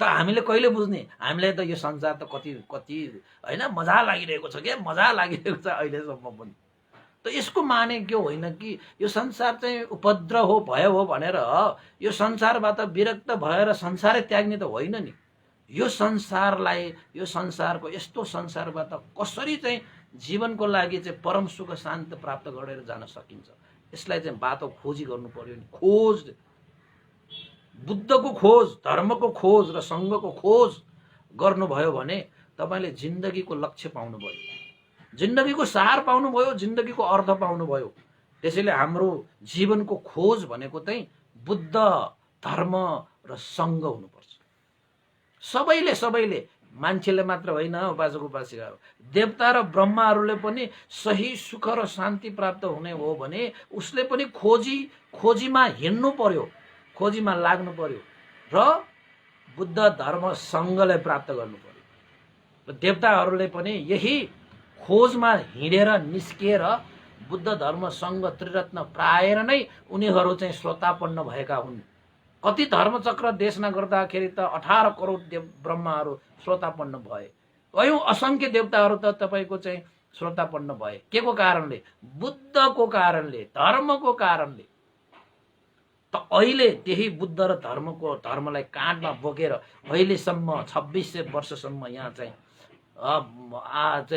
त हामीले कहिले बुझ्ने? हामीलाई त यो संसार त कति हैन मजा लागिरहेको छ क्या, मजा लागिरहेको छ अहिलेसम्म पनि। त यसको माने के होइन कि यो संसार चाहिँ उपद्रव हो, भय हो भनेर यो संसारबाट विरक्त भएर संसारै त्याग्ने त होइन नि। यो संसारलाई, यो संसारको यस्तो संसारबाट कसरी चाहिँ जीवनको लागि चाहिँ परम सुख शान्ति प्राप्त गरेर जान सकिन्छ, यसलाई चाहिँ बाटो खोजी गर्नु पर्यो नि। खोज, बुद्धको खोज, धर्मको खोज र सङ्घको खोज गर्नुभयो भने तपाईँले जिन्दगीको लक्ष्य पाउनुभयो, जिन्दगीको सार पाउनुभयो, जिन्दगीको अर्थ पाउनुभयो। त्यसैले हाम्रो जीवनको खोज भनेको चाहिँ बुद्ध धर्म र सङ्घ हुनुपर्छ। सबैले मान्छेले मात्र होइन, उपासक उपासिकाहरू, देवता र ब्रह्माहरूले पनि सही सुख र शान्ति प्राप्त हुने हो भने उसले पनि खोजीमा हिँड्नु पर्यो, खोजीमा लाग्नु पर्यो र बुद्ध धर्म सङ्घलाई प्राप्त गर्नु पर्यो। र देवताहरूले पनि यही खोजमा हिँडेर निस्किएर बुद्ध धर्म सङ्घ त्रिरत्न प्राएर नै उनीहरू चाहिँ श्रोतापन्न भएका हुन्। कति धर्मचक्र देशना गर्दाखेरि त 18 करोड ब्रह्माहरू श्रोतापन्न भए, कयौं असंख्य देवताहरू त तपाईँको चाहिँ श्रोतापन्न भए। के को कारणले? बुद्धको कारणले, धर्मको कारणले। त अहिले त्यही बुद्ध र धर्मलाई काँधमा बोकेर अहिलेसम्म 2600 वर्षसम्म यहाँ चाहिँ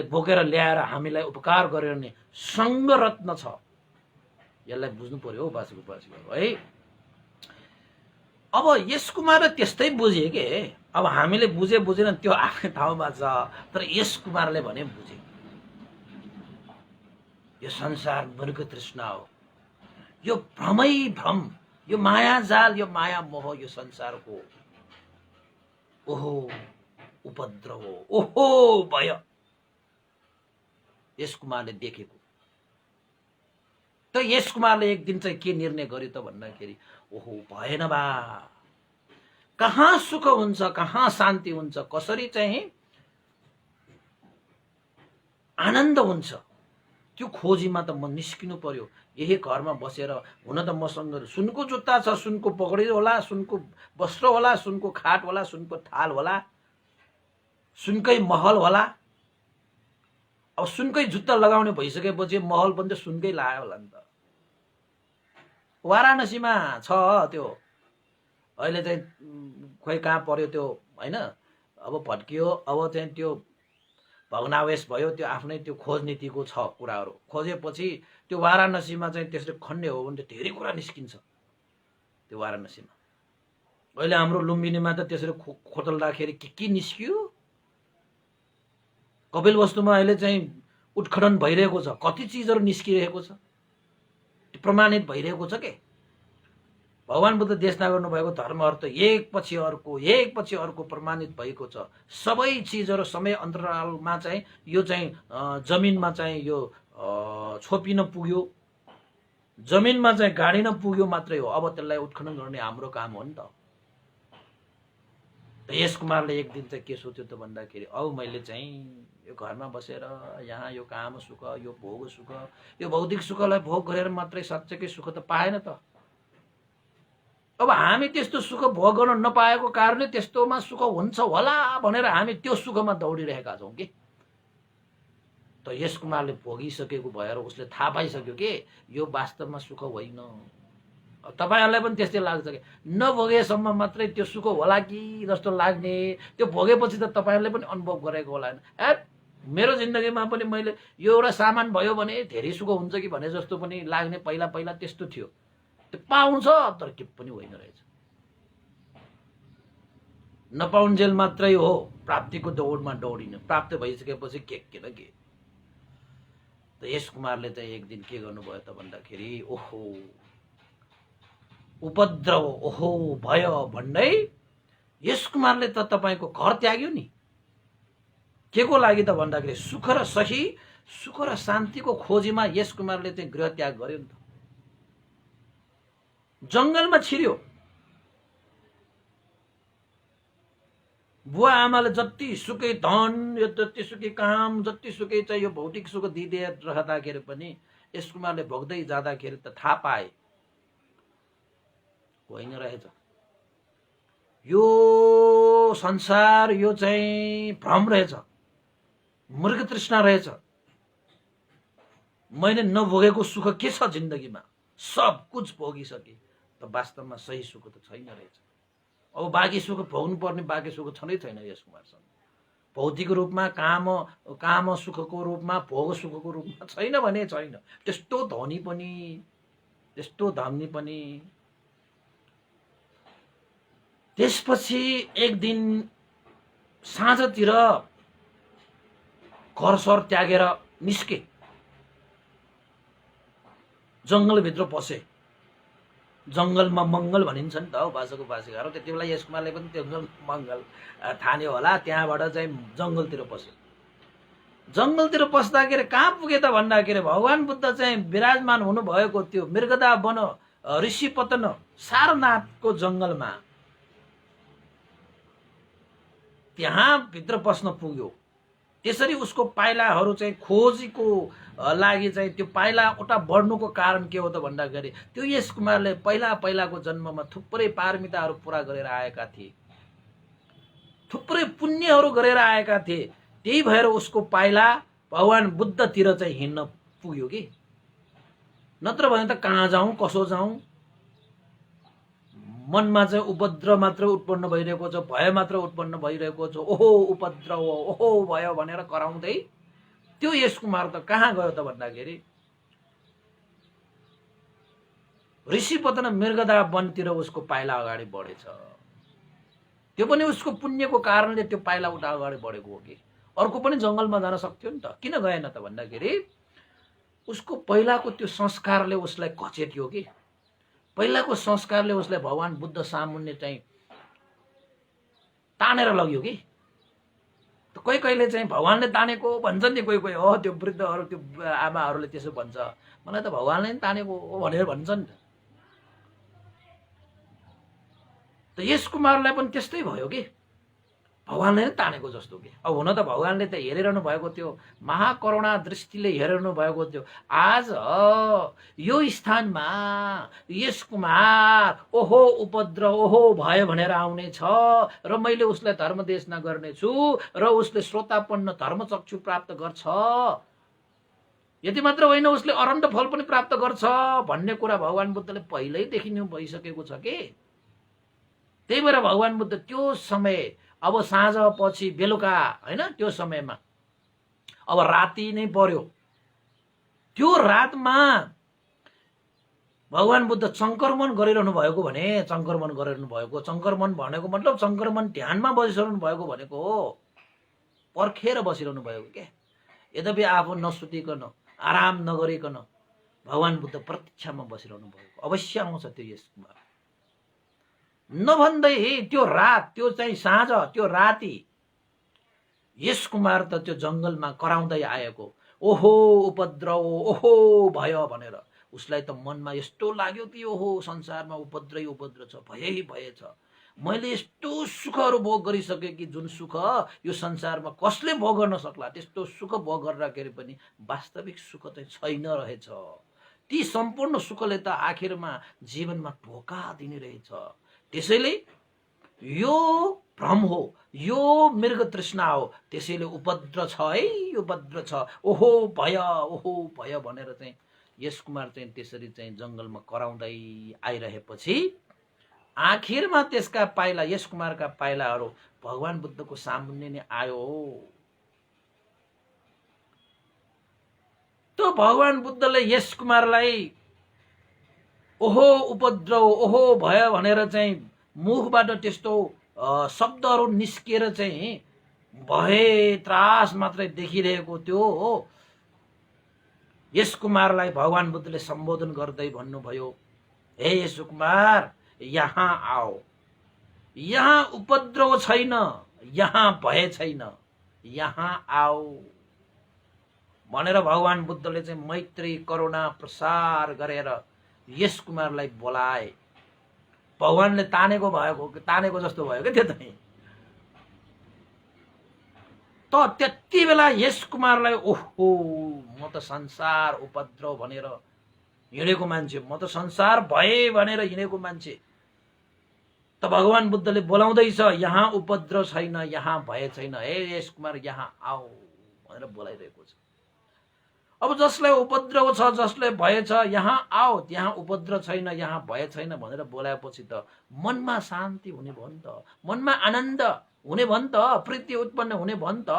बोकेर ल्याएर हामीलाई उपकार गरेर नि सङ्घ रत्न छ। यसलाई बुझ्नु पर्यो उपासक उपासिकाहरू है। अब यस कुमारले त्यस्तै बुझे के, अब हामीले बुझेन त्यो आफ्नै ठाउँमा छ, तर यस कुमारले भने बुझे यो संसार मृग तृष्णा हो, यो भ्रमै भ्रम, यो माया जाल, यो माया मोह, यो संसारको ओहो उपद्रव हो, ओहो भय। यस कुमारले देखेको। त यस कुमारले एक दिन चाहिँ के निर्णय गर्यो त भन्दाखेरि ओहो भएन बा, कहाँ सुख हुन्छ, कहाँ शान्ति हुन्छ, कसरी चाहिँ आनन्द हुन्छ, त्यो खोजीमा त म निस्किनु पर्यो। यही घरमा बसेर, हुन त मसँग सुनको जुत्ता छ, सुनको पगडी होला, सुनको वस्त्र होला, सुनको खाट होला, सुनको थाल होला, सुनकै महल होला। अब सुनकै जुत्ता लगाउने भइसकेपछि महल पनि त सुनकै लाग्यो होला नि त। वाराणसीमा छ त्यो, अहिले चाहिँ खोइ कहाँ पर्यो त्यो होइन, अब भट्कियो। अब चाहिँ त्यो भग्नावेश भयो, त्यो आफ्नै त्यो खोज नीतिको छ कुराहरू। खोजेपछि त्यो वाराणसीमा चाहिँ त्यसले खन्ने हो भने धेरै कुरा निस्किन्छ त्यो वाराणसीमा। अहिले हाम्रो लुम्बिनीमा त त्यसरी खोतल्दाखेरि के निस्कियो। कपिलवस्तुमा अहिले चाहिँ उत्खनन भइरहेको छ, कति चिजहरू निस्किरहेको छ, प्रमाणित भइरहेको छ के। भगवान बुद्ध देशना गर्नुभएको धर्महरू त एकपछि अर्को प्रमाणित भएको छ। सबै चिजहरू समय अन्तरालमा चाहिँ यो चाहिँ जमिनमा चाहिँ यो छोपिन पुग्यो, जमिनमा चाहिँ गाडिन पुग्यो मात्रै हो। अब त्यसलाई उत्खनन गर्ने हाम्रो काम हो नि त। यस कुमारले एक दिन चाहिँ के सोच्यो त भन्दाखेरि, अब मैले चाहिँ यो घरमा बसेर यहाँ यो काम सुख, यो भोग सुख, यो भौतिक सुखलाई भोग गरेर मात्रै साँच्चैकै सुख त पाएन त। अब हामी त्यस्तो सुख भोग गर्न नपाएको कारणले त्यस्तोमा सुख हुन्छ होला भनेर हामी त्यो सुखमा दौडिरहेका छौँ कि। त यस कुमारले भोगिसकेको भएर उसले थाहा पाइसक्यो कि यो वास्तवमा सुख होइन। तपाईहरुलाई पनि त्यस्तै लाग्छ कि नभोगेसम्म मात्रै त्यो सुख होला कि जस्तो लाग्ने, त्यो भोगेपछि त तपाईहरुले पनि अनुभव गरेको होला। मेरो जिन्दगीमा पनि मैले यो एउटा सामान भयो भने धेरै सुख हुन्छ कि भने जस्तो पनि लाग्ने पहिला पहिला त्यस्तो थियो। त्यो पाउँछ तर के पनि होइन रहेछ। नपाउन्जेल मात्रै हो प्राप्तिको दौडमा दौडिनु, प्राप्त भइसकेपछि के न के। त यस कुमारले चाहिँ एक दिन के गर्नुभयो त भन्दाखेरि, ओहो उपद्रव, ओहो भय भन्दै यस कुमारले त तपाईको घर त्याग्यो नि। के को लागि त भन्दाखेरि सुख र सही, सुख र शान्तिको खोजीमा यस कुमारले चाहिँ गृह त्याग गर्यो नि त। जंगलमा छिर्यो। बुवा आमाले जति सुकै धन, जति सुकै काम, जति सुकै चाहिँ यो भौतिक सुख दिँदै रहँदाखेरि पनि यस कुमारले भोग्दै जाँदाखेरि त थाहा पाए होइन रहेछ। यो संसार यो चाहिँ भ्रम रहेछ, मृग तृष्णा रहेछ। मैले नभोगेको सुख के छ जिन्दगीमा, सब कुछ भोगिसके त वास्तवमा सही सुख त छैन रहेछ। अब बाँकी सुख भोग्नु पर्ने बाँकी सुख छँदै छैन यस कुमारसँग। भौतिक रूपमा काम सुखको रूपमा, भोग सुखको रूपमा छैन भने छैन। त्यस्तो धनी पनि, त्यस्तो धनी पनि। त्यसपछि एक दिन साँझतिर घर सर त्यागेर निस्के, जंगलभित्र पसे। जंगलमा मंगल भनिन्छ नि त हो भाषाको भाषिकहरू। त्यति बेला यस कुमारले पनि त्यो मंगल ठान्यो होला। त्यहाँबाट चाहिँ जंगलतिर पस्यो। जंगलतिर पस्दाखेरि कहाँ पुगे त भन्दाखेरि भगवान बुद्ध चाहिँ विराजमान हुनुभएको त्यो मृगदा वन ऋषिपतन सारनाथको जंगलमा त्यहाँ भित्र पस्न पुग्यो। त्यसरी उसको पाइलाहरू चाहिँ खोजीको लागि चाहिँ त्यो पाइला उता बढ्नुको कारण के हो त भन्दाखेरि त्यो यस कुमारले पहिलाको जन्ममा थुप्रै पारमिताहरू पूरा गरेर आएका थिए, थुप्रै पुण्यहरू गरेर आएका थिए। त्यही भएर उसको पाइला भगवान बुद्धतिर चाहिँ हिँड्न पुग्यो कि। नत्र भने त कहाँ जाउँ, कसो जाउँ। मनमा चाहिँ उपद्रव मात्र उत्पन्न भइरहेको छ, भय मात्र उत्पन्न भइरहेको छ। ओहो उपद्रव, ओहो भयो भनेर कराउँदै त्यो यस कुमार त कहाँ गयो त भन्दाखेरि ऋषिपतन मृगदा वनतिर उसको पाइला अगाडि बढेछ। त्यो पनि उसको पुण्यको कारणले त्यो पाइला उता अगाडि बढेको हो कि। अर्को पनि जंगलमा जान सक्थ्यो नि त, किन गएन त भन्दाखेरि उसको पहिलाको त्यो संस्कारले उसलाई घचेट्यो कि। पहिलाको संस्कारले उसलाई भगवान बुद्ध सामुन्ने चाहिँ तानेर लग्यो कि। कोही कहिले चाहिँ भगवानले तानेको भन्छन् नि, कोही हो त्यो वृद्धहरू, त्यो आमाहरूले त्यसो भन्छ, मलाई त भगवानले नि तानेको हो भनेर भन्छन्। त यस कुमारलाई पनि त्यस्तै भयो कि, भगवानले नै तानेको जस्तो कि। अब हुन त भगवानले त हेरिरहनु भएको थियो, महाकरुणा दृष्टिले हेरिरहनु भएको थियो। आज यो स्थानमा यस कुमार ओहो उपद्रव, ओहो भय भनेर आउने छ र मैले उसलाई धर्म देशना गर्नेछु र उसले श्रोतापन्न धर्मचक्षु प्राप्त गर्छ। यति मात्र होइन, उसले अरण्ड फल पनि प्राप्त गर्छ भन्ने कुरा भगवान बुद्धले पहिल्यैदेखि नै भइसकेको छ कि। त्यही भएर भगवान बुद्ध त्यो समय अब साँझ पछि बेलुका होइन त्यो समयमा अब राति नै पर्यो। त्यो रातमा भगवान बुद्ध संक्रमण गरिरहनु भएको भने संक्रमण गरिरहनु भएको, संक्रमण भनेको मतलब संक्रमण ध्यानमा बसिरहनु भएको भनेको हो, पर्खेर बसिरहनु भएको के। यद्यपि आफू नसुतिकन आराम नगरिकन भगवान बुद्ध प्रतीक्षामा बसिरहनु भएको। अवश्य आउँछ त्यो यस कुमार नभन्दै त्यो रात, त्यो चाहिँ साँझ, त्यो राति यस कुमार त त्यो जंगलमा कराउँदै आएको, ओहो उपद्रव, ओहो भय भनेर उसलाई त मनमा यस्तो लाग्यो कि ओहो संसारमा उपद्रै उपद्र छ, भयै भय छ। मैले यस्तो सुखहरू भोग गरिसकेँ कि जुन सुख यो संसारमा कसले भोग गर्न सक्ला। त्यस्तो सुख भोग गर्दाखेरि पनि वास्तविक सुख चाहिँ छैन रहेछ। ती सम्पूर्ण सुखले त आखिरमा जीवनमा धोका दिने रहेछ। त्यसैले यो भ्रम हो, यो मृग तृष्णा हो। त्यसैले उपद्र छ है, उपद्र छ, ओहो भय भनेर चाहिँ यस कुमार चाहिँ त्यसरी चाहिँ जंगलमा कराउँदै आइरहेपछि आखिरमा त्यसका पाइला, यस कुमारका पाइलाहरू भगवान बुद्धको सामुन्ने नै आयो। तो भगवान बुद्धले यस कुमारलाई ओहो उपद्रव, ओहो भय भनेर चाहिँ मुखबाट त्यस्तो शब्दहरू निस्किएर चाहिँ भय त्रास मात्रै देखिरहेको त्यो हो। यस कुमारलाई भगवान बुद्धले सम्बोधन गर्दै भन्नुभयो, हे यस कुमार यहाँ आओ, यहाँ उपद्रव छैन, यहाँ भय छैन, यहाँ आओ भनेर भगवान बुद्धले चाहिँ मैत्री करुणा प्रसार गरेर यस कुमारलाई बोलाए। भगवानले तानेको जस्तो भयो क्या त्यो चाहिँ। त त्यति बेला यस कुमारलाई ओहो म त संसार उपद्रव भनेर हिँडेको मान्छे, म त संसार भए भनेर हिँडेको मान्छे, त भगवान बुद्धले बोलाउँदैछ यहाँ उपद्रव छैन, यहाँ भय छैन, हे यस कुमार यहाँ आओ भनेर बोलाइरहेको छ। अब जसलाई उपद्रव छ, जसलाई भय छ, यहाँ आओ, यहाँ उपद्रव छैन, यहाँ भय छैन भनेर बोलाएपछि त मनमा शान्ति हुने भयो नि त, मनमा आनन्द हुने भयो नि त, प्रीति उत्पन्न हुने भयो नि त।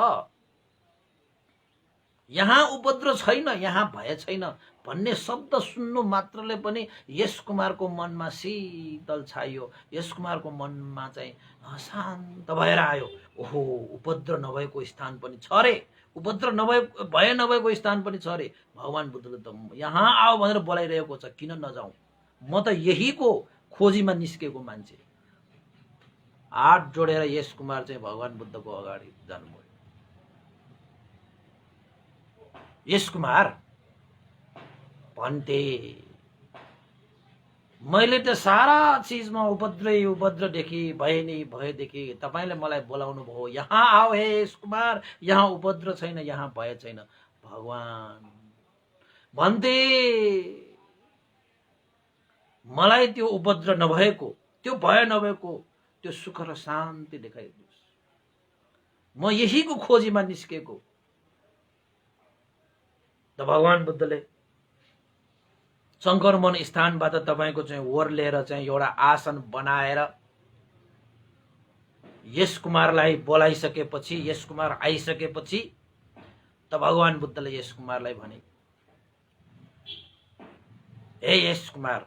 यहाँ उपद्रव छैन, यहाँ भय छैन भन्ने शब्द सुन्नु मात्रले पनि यस कुमारको मनमा शीतल छाइयो। यस कुमारको मनमा चाहिँ शान्त भएर आयो। ओहो उपद्रव नभएको स्थान पनि छ रे, उपद्रव नभए भय नभएको स्थान पनि छ रे। भगवान बुद्धले त यहाँ आओ भनेर बोलाइरहेको छ, किन नजाउँ, म त यहीको खोजीमा निस्केको मान्छे। हात जोडेर यस कुमार चाहिँ भगवान बुद्धको अगाडि जानुभयो। यस कुमार भन्थे, मैले त सारा चीजमा उपद्र देखि, भय नै भय देखि, तपाईले मलाई बोलाउनु भयो, यहाँ आओ हे यस कुमार, यहाँ उपद्र छैन, यहाँ भय छैन। भगवान भन्थे मलाई त्यो उपद्र नभएको, त्यो भय नभएको त्यो सुख र शान्ति देखाइदिनुहोस्, म यहीको खोजीमा निस्केको। त भगवान बुद्धले संक्रमण स्थानबाट तपाईको चाहिँ ओर्लेर चाहिँ एउटा आसन बनाएर यस कुमारलाई बोलाइसकेपछि, यस कुमार आइसकेपछि त भगवान बुद्धले यस कुमारलाई भने, हे यस कुमार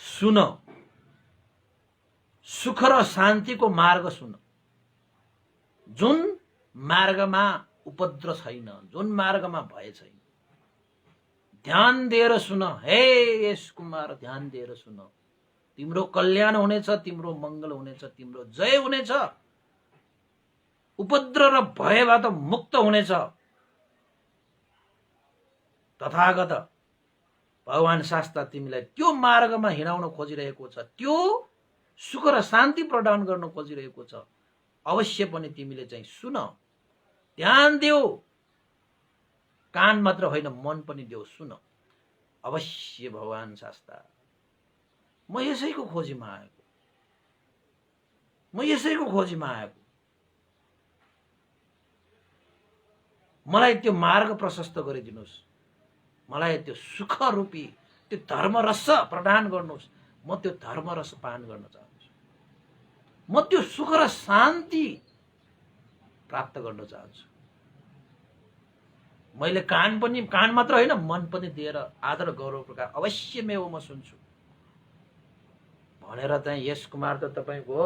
सुन, सुख र शान्तिको मार्ग सुन। जुन मार्गमा उपद्र छैन, जुन मार्गमा भय छैन, ध्यान दिएर सुन। हे यस कुमार ध्यान दिएर सुन, तिम्रो कल्याण हुनेछ, तिम्रो मंगल हुनेछ, तिम्रो जय हुनेछ, उपद्र र भयबाट मुक्त हुनेछ। तथागत भगवान शास्त्र तिमीलाई त्यो मार्गमा हिँडाउन खोजिरहेको छ, त्यो सुख र शान्ति प्रदान गर्न खोजिरहेको छ। अवश्य पनि तिमीले चाहिँ सुन, ध्यान देऊ, कान मात्र होइन मन पनि देऊ, सुन। अवश्य भगवान शास्त्र म यसैको खोजीमा आएको, म यसैको खोजीमा आएको, मलाई त्यो मार्ग प्रशस्त गरिदिनुहोस्, मलाई त्यो सुख रूपी त्यो धर्मरस प्रदान गर्नुहोस्। म त्यो धर्मरस पान गर्न चाहन्छु, म त्यो सुख र शान्ति प्राप्त गर्न चाहन्छु। मैले कान मात्र होइन मन पनि दिएर आदर गौरव प्रकार अवश्यमेव म सुन्छु भनेर चाहिँ यश कुमार त तपाईँको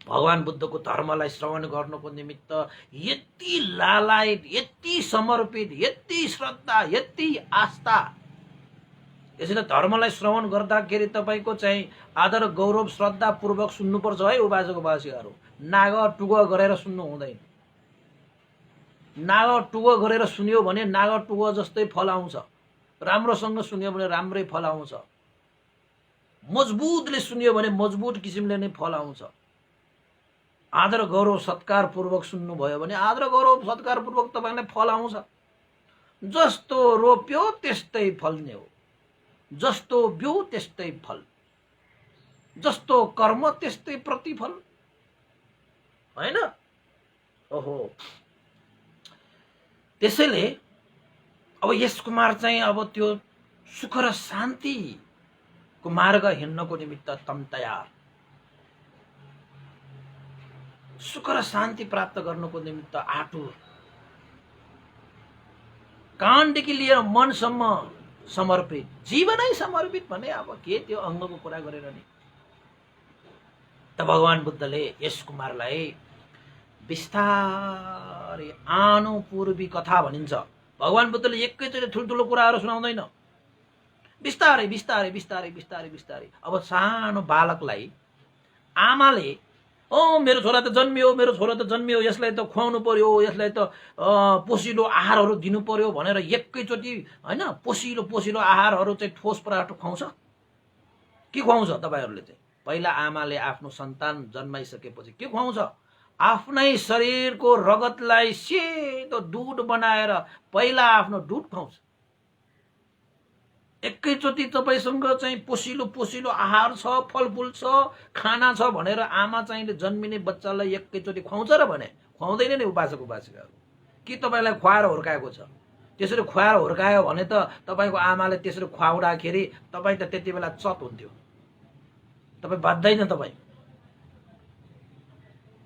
भगवान बुद्धको धर्मलाई श्रवण गर्नको निमित्त यति लालायत, यति समर्पित, यति श्रद्धा, यति आस्था। यसैले धर्मलाई श्रवण गर्दाखेरि तपाईँको चाहिँ आदर गौरव श्रद्धा पूर्वक सुन्नुपर्छ है उपासक उपासिकाहरू। नाग टुग गरेर सुन्नु हुँदैन। नाग टुग गरेर सुन्यो भने नाग टुग जस्तै फल आउँछ, राम्रोसँग सुन्यो भने राम्रै फल आउँछ, मजबुतले सुन्यो भने मजबुत किसिमले नै फल आउँछ। आदर गौरव सत्कार पूर्वक सुन्नुभयो भने आदर गौरव सत्कार पूर्वक तपाईँलाई फल आउँछ। जस्तो रोप्यो त्यस्तै फल्ने हो, जस्तो बिउ त्यस्तै फल, जस्तो कर्म त्यस्तै प्रतिफल, हैन? ओहो, त्यसैले अब यश कुमार चाहिँ अब त्यो सुख र शान्तिको मार्ग हिँड्नको निमित्त तम तयार, सुख र शान्ति प्राप्त गर्नको निमित्त आतुर, काण्डदेखि लिएर मनसम्म समर्पित, जीवनै समर्पित भने अब के त्यो अङ्गको कुरा गरेर नि। त भगवान बुद्धले यश कुमारलाई बिस्तारै आनुपूर्वी कथा भनिन्छ। भगवान बुद्धले एकैचोटि ठुल्ठुलो कुराहरू सुनाउँदैन, बिस्तारै बिस्तारै बिस्तारै बिस्तारै बिस्तारै। अब सानो बालकलाई आमाले मेरो छोरा त जन्मियो, मेरो छोरा त जन्मियो, यसलाई त खुवाउनु पर्यो, यसलाई त पोसिलो आहारहरू दिनु पर्यो भनेर एकैचोटि हैन पोसिलो पोसिलो आहारहरू चाहिँ ठोस पराठो खुवाउँछ के खुवाउँछ? तपाईहरूले चाहिँ पहिला आमाले आफ्नो सन्तान जन्माइसकेपछि के खुवाउँछ? आफ्नै शरीरको रगतलाई सेतो दुध बनाएर पहिला आफ्नो दुध खुवाउँछ। एकैचोटि तपाईसँग चाहिँ पोसिलो पोसिलो आहार छ, फलफुल छ, खाना छ भनेर आमा चाहिँ जन्मिने बच्चालाई एकैचोटि खुवाउँछ र भने? खुवाउँदैन नि उपासक उपासिकाहरू। के तपाईँलाई खुवाएर हुर्काएको छ? त्यसरी खुवाएर हुर्कायो भने त तपाईँको आमाले त्यसरी खुवाउँदाखेरि तपाईँ त त्यति बेला चत हुन्थ्यो, तपाईँ बाध्दैन। तपाईँ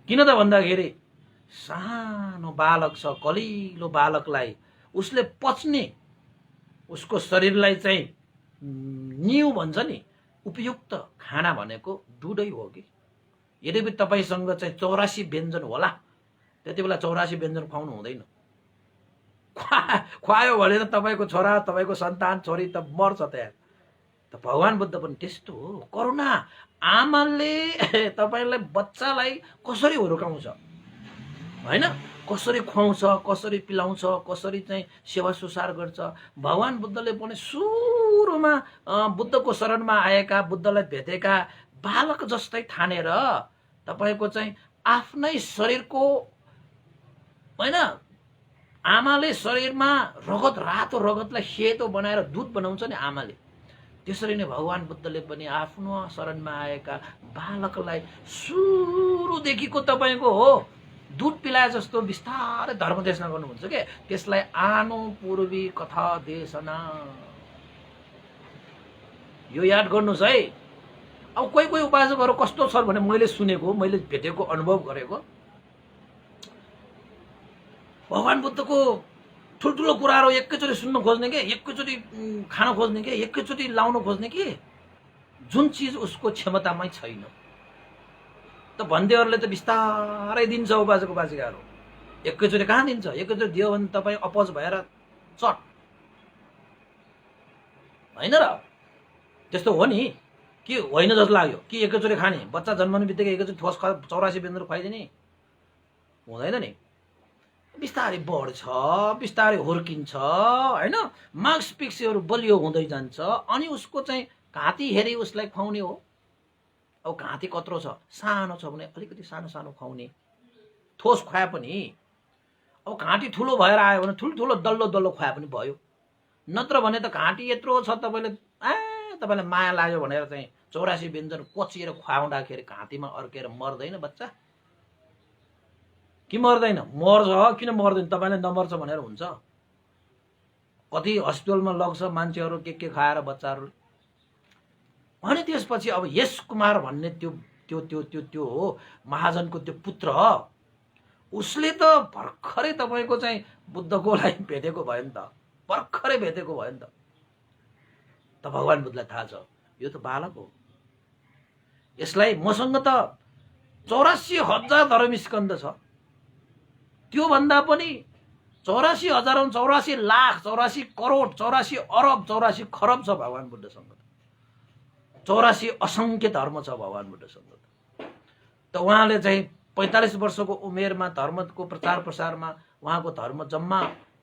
किन त भन्दाखेरि सानो बालक छ, कलिलो बालकलाई उसले पच्ने, उसको शरीरलाई चाहिँ न्यू भन्छ नि, उपयुक्त खाना भनेको दुधै हो कि। यद्यपि तपाईसँग चाहिँ 84 व्यञ्जन होला, त्यति बेला 84 व्यञ्जन खुवाउनु हुँदैन। खुवायो भने त तपाईँको छोरा, तपाईँको सन्तान छोरी त मर्छ त्यहाँ। त भगवान बुद्ध पनि त्यस्तो हो। करुणा, आमाले तपाईँलाई बच्चालाई कसरी हुर्काउँछ होइन, कसरी खुवाउँछ, कसरी पिलाउँछ, कसरी चाहिँ सेवा सुसार गर्छ। भगवान बुद्धले पनि सुरुमा बुद्धको शरणमा आएका, बुद्धलाई भेटेका बालक जस्तै ठानेर तपाईँको चाहिँ आफ्नै शरीरको होइन, आमाले शरीरमा रगत, रातो रगतलाई सेतो बनाएर दुध बनाउँछ नि आमाले, त्यसरी नै भगवान बुद्धले पनि आफ्नो शरणमा आएका बालकलाई सुरुदेखिको तपाईँको हो दुध पिलाए जस्तो बिस्तारै धर्म देशना गर्नुहुन्छ के। त्यसलाई आनुपूर्वी कथा देशना, यो याद गर्नुहोस् है। अब कोही कोही उपासकहरू कस्तो छ भने मैले सुनेको, मैले भेटेको, अनुभव गरेको, भगवान बुद्धको ठुल्ठुलो कुराहरू एकैचोटि सुन्न खोज्ने के, एकैचोटि खान खोज्ने के, एकैचोटि लाउन खोज्ने के, जुन चिज उसको क्षमतामै छैन। त भन्देहरूले त बिस्तारै दिन्छ उपासक उपासिकाहरू, एकैचोटि कहाँ दिन्छ? एकैचोटि दियो भने तपाईँ अपच भएर चट, होइन र? त्यस्तो हो नि कि होइन जस्तो लाग्यो कि एकैचोटि खाने? बच्चा जन्मनु बित्तिकै एकैचोटि ठोस 84 व्यञ्जन खुवाइदिने हुँदैन नि। बिस्तारै बढ्छ, बिस्तारै हुर्किन्छ होइन, मांसपेशीहरू बलियो हुँदै जान्छ, अनि उसको चाहिँ घाँटी हेरी उसलाई खुवाउने हो। अब घाँटी कत्रो छ, सानो छ भने अलिकति सानो सानो खुवाउने, ठोस खुवाए पनि। अब घाँटी ठुलो भएर आयो भने ठुल्ठुलो डल्लो डल्लो खुवाए पनि भयो। नत्र भने त घाँटी यत्रो छ, तपाईँले तपाईँलाई माया लाग्यो भनेर चाहिँ 84 व्यञ्जन कोचिएर खुवाउँदाखेरि घाँटीमा अर्केर मर्दैन बच्चा कि मर्दैन? मर्छ। किन मर्दैन? तपाईँलाई नमर्छ भनेर हुन्छ? कति हस्पिटलमा लग्छ मान्छेहरू के खाएर बच्चाहरू। अनि त्यसपछि अब यश कुमार भन्ने त्यो त्यो त्यो त्यो त्यो हो महाजनको त्यो पुत्र, उसले त भर्खरै तपाईँको चाहिँ बुद्धकोलाई भेटेको भयो नि त, भर्खरै भेटेको भयो नि त भगवान बुद्धलाई थाहा छ यो त बालक हो। यसलाई मसँग त 84,000 धर्मस्कन्ध छ, त्योभन्दा पनि 84,000 84 लाख 84 करोड 84 अरब 84 खरब छ भगवान बुद्धसँग, 84 असंख्य धर्म छ भगवान बुद्धसँग। त उहाँले चाहिँ 45 वर्षको उमेरमा धर्मको प्रचार प्रसारमा उहाँको धर्म जम्मा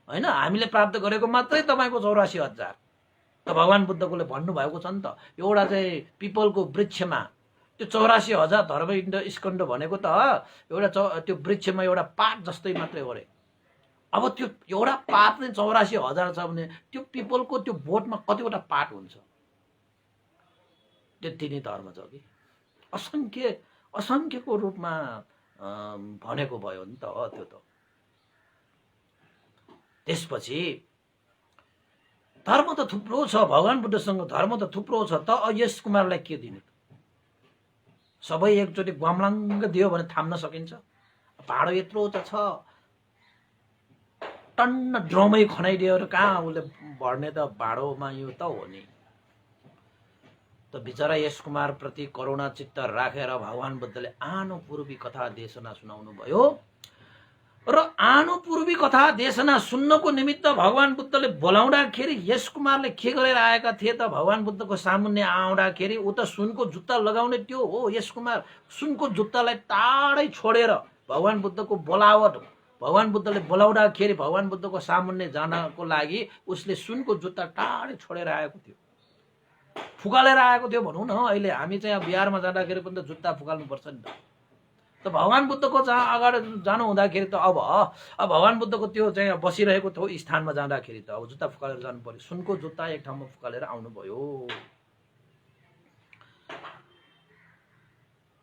हैन हामीले प्राप्त गरेको मात्रै तपाईको 84,000। त भगवान बुद्धकोले भन्नुभएको छ नि त, एउटा चाहिँ पिपलको वृक्षमा त्यो 84,000 धर्म स्कन्ध भनेको त एउटा त्यो वृक्षमा एउटा पात जस्तै मात्रै हो रे। अब त्यो एउटा पात नै 84,000 छ भने त्यो पिपलको त्यो बोटमा कतिवटा पात हुन्छ? त्यति नै धर्म छ कि असंख्य असंख्यको रूपमा भनेको भयो नि त त्यो त। त्यसपछि धर्म त थुप्रो छ भगवान बुद्धसँग, धर्म त थुप्रो छ त यस कुमारलाई के दिने त? सबै एकचोटि ग्वामलाङ्ग दियो भने थाम्न सकिन्छ? भाडो यत्रो त छ, टन्न ड्रमै खनाइदियो र कहाँ उसले भर्ने त भाडोमा यो त हो नि। त बिचरा यस कुमार प्रति करुणा चित्त राखेर भगवान बुद्धले आनुपूर्वी कथा देशना सुनाउनु भयो। र आनुपूर्वी कथा देशना सुन्नको निमित्त भगवान बुद्धले बोलाउँदाखेरि यस कुमारले के गरेर आएका थिए त? भगवान बुद्धको सामुन्ने आउँदाखेरि ऊ त सुनको जुत्ता लगाउने त्यो हो। यस कुमार सुनको जुत्तालाई टाढै छोडेर भगवान बुद्धको बोलावट, भगवान बुद्धले बोलाउँदाखेरि भगवान बुद्धको सामुन्ने जानको लागि उसले सुनको जुत्ता टाढै छोडेर आएको थियो, फुकालेर आएको थियो भनौँ न। अहिले हामी चाहिँ बिहारमा जाँदाखेरि पनि त जुत्ता फुकाल्नुपर्छ नि त। त भगवान बुद्धको जहाँ अगाडि जानु हुँदाखेरि त अब भगवान बुद्धको त्यो चाहिँ बसिरहेको थियो स्थानमा जाँदाखेरि त अब जुत्ता फुकालेर जानु पर्यो। सुनको जुत्ता एक ठाउँमा फुकालेर आउनुभयो।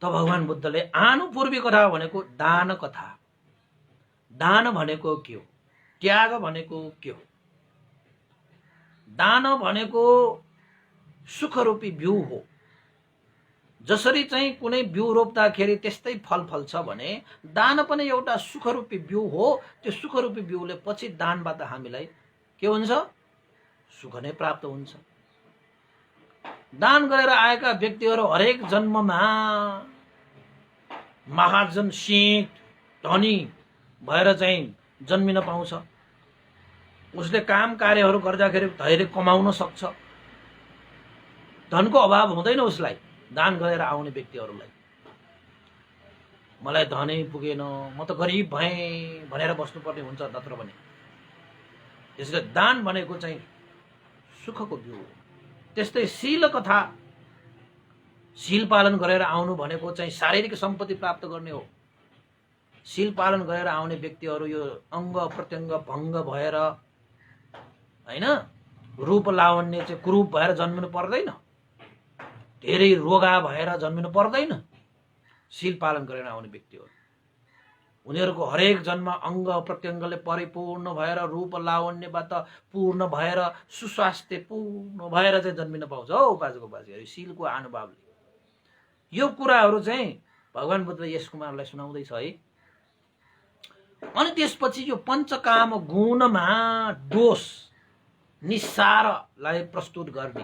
त भगवान बुद्धले आनुपूर्वी कथा भनेको दान कथा। दान भनेको के हो? त्याग भनेको के हो? दान भनेको सुखरूपी बिउ हो। जसरी चाहिँ कुनै बिउ रोप्दाखेरि त्यस्तै फल फल्छ भने दान पनि एउटा सुखरूपी बिउ हो। त्यो सुखरूपी बिउले पछि दानबाट हामीलाई के हुन्छ? सुख नै प्राप्त हुन्छ। दान गरेर आएका व्यक्तिहरू हरेक जन्ममा महाजन, सेठ, धनी भएर चाहिँ जन्मिन पाउँछ। उसले काम कार्यहरू गर्दाखेरि धेरै कमाउन सक्छ। धनको अभाव हुँदैन उसलाई। दान गरेर आउने व्यक्तिहरूलाई मलाई धनै पुगेन, म त गरिब भएँ भनेर बस्नुपर्ने हुन्छ नत्र भने। त्यसले दान भनेको चाहिँ सुखको बिउ हो। त्यस्तै शील कथा, शील पालन गरेर आउनु भनेको चाहिँ शारीरिक सम्पत्ति प्राप्त गर्ने हो। शील पालन गरेर आउने व्यक्तिहरू यो अङ्ग प्रत्यङ्ग भङ्ग भएर हैन रूप लावण्य चाहिँ कुरूप भएर जन्मिनु पर्दैन, धेरै रोगा भएर जन्मिनु पर्दैन। शील पालन गरेर आउने व्यक्तिहरू उनीहरूको हरेक जन्म अङ्ग प्रत्यङ्गले परिपूर्ण भएर रूप लावण्यबाट पूर्ण भएर सुस्वास्थ्य पूर्ण भएर चाहिँ जन्मिन पाउँछ हो बाजुको बाजुहरू शीलको अनुभवले। यो कुराहरू चाहिँ भगवान बुद्धले यस कुमारलाई सुनाउँदैछ है। अनि त्यसपछि यो पञ्चकाम गुणमा दोष निस्सारलाई प्रस्तुत गर्ने।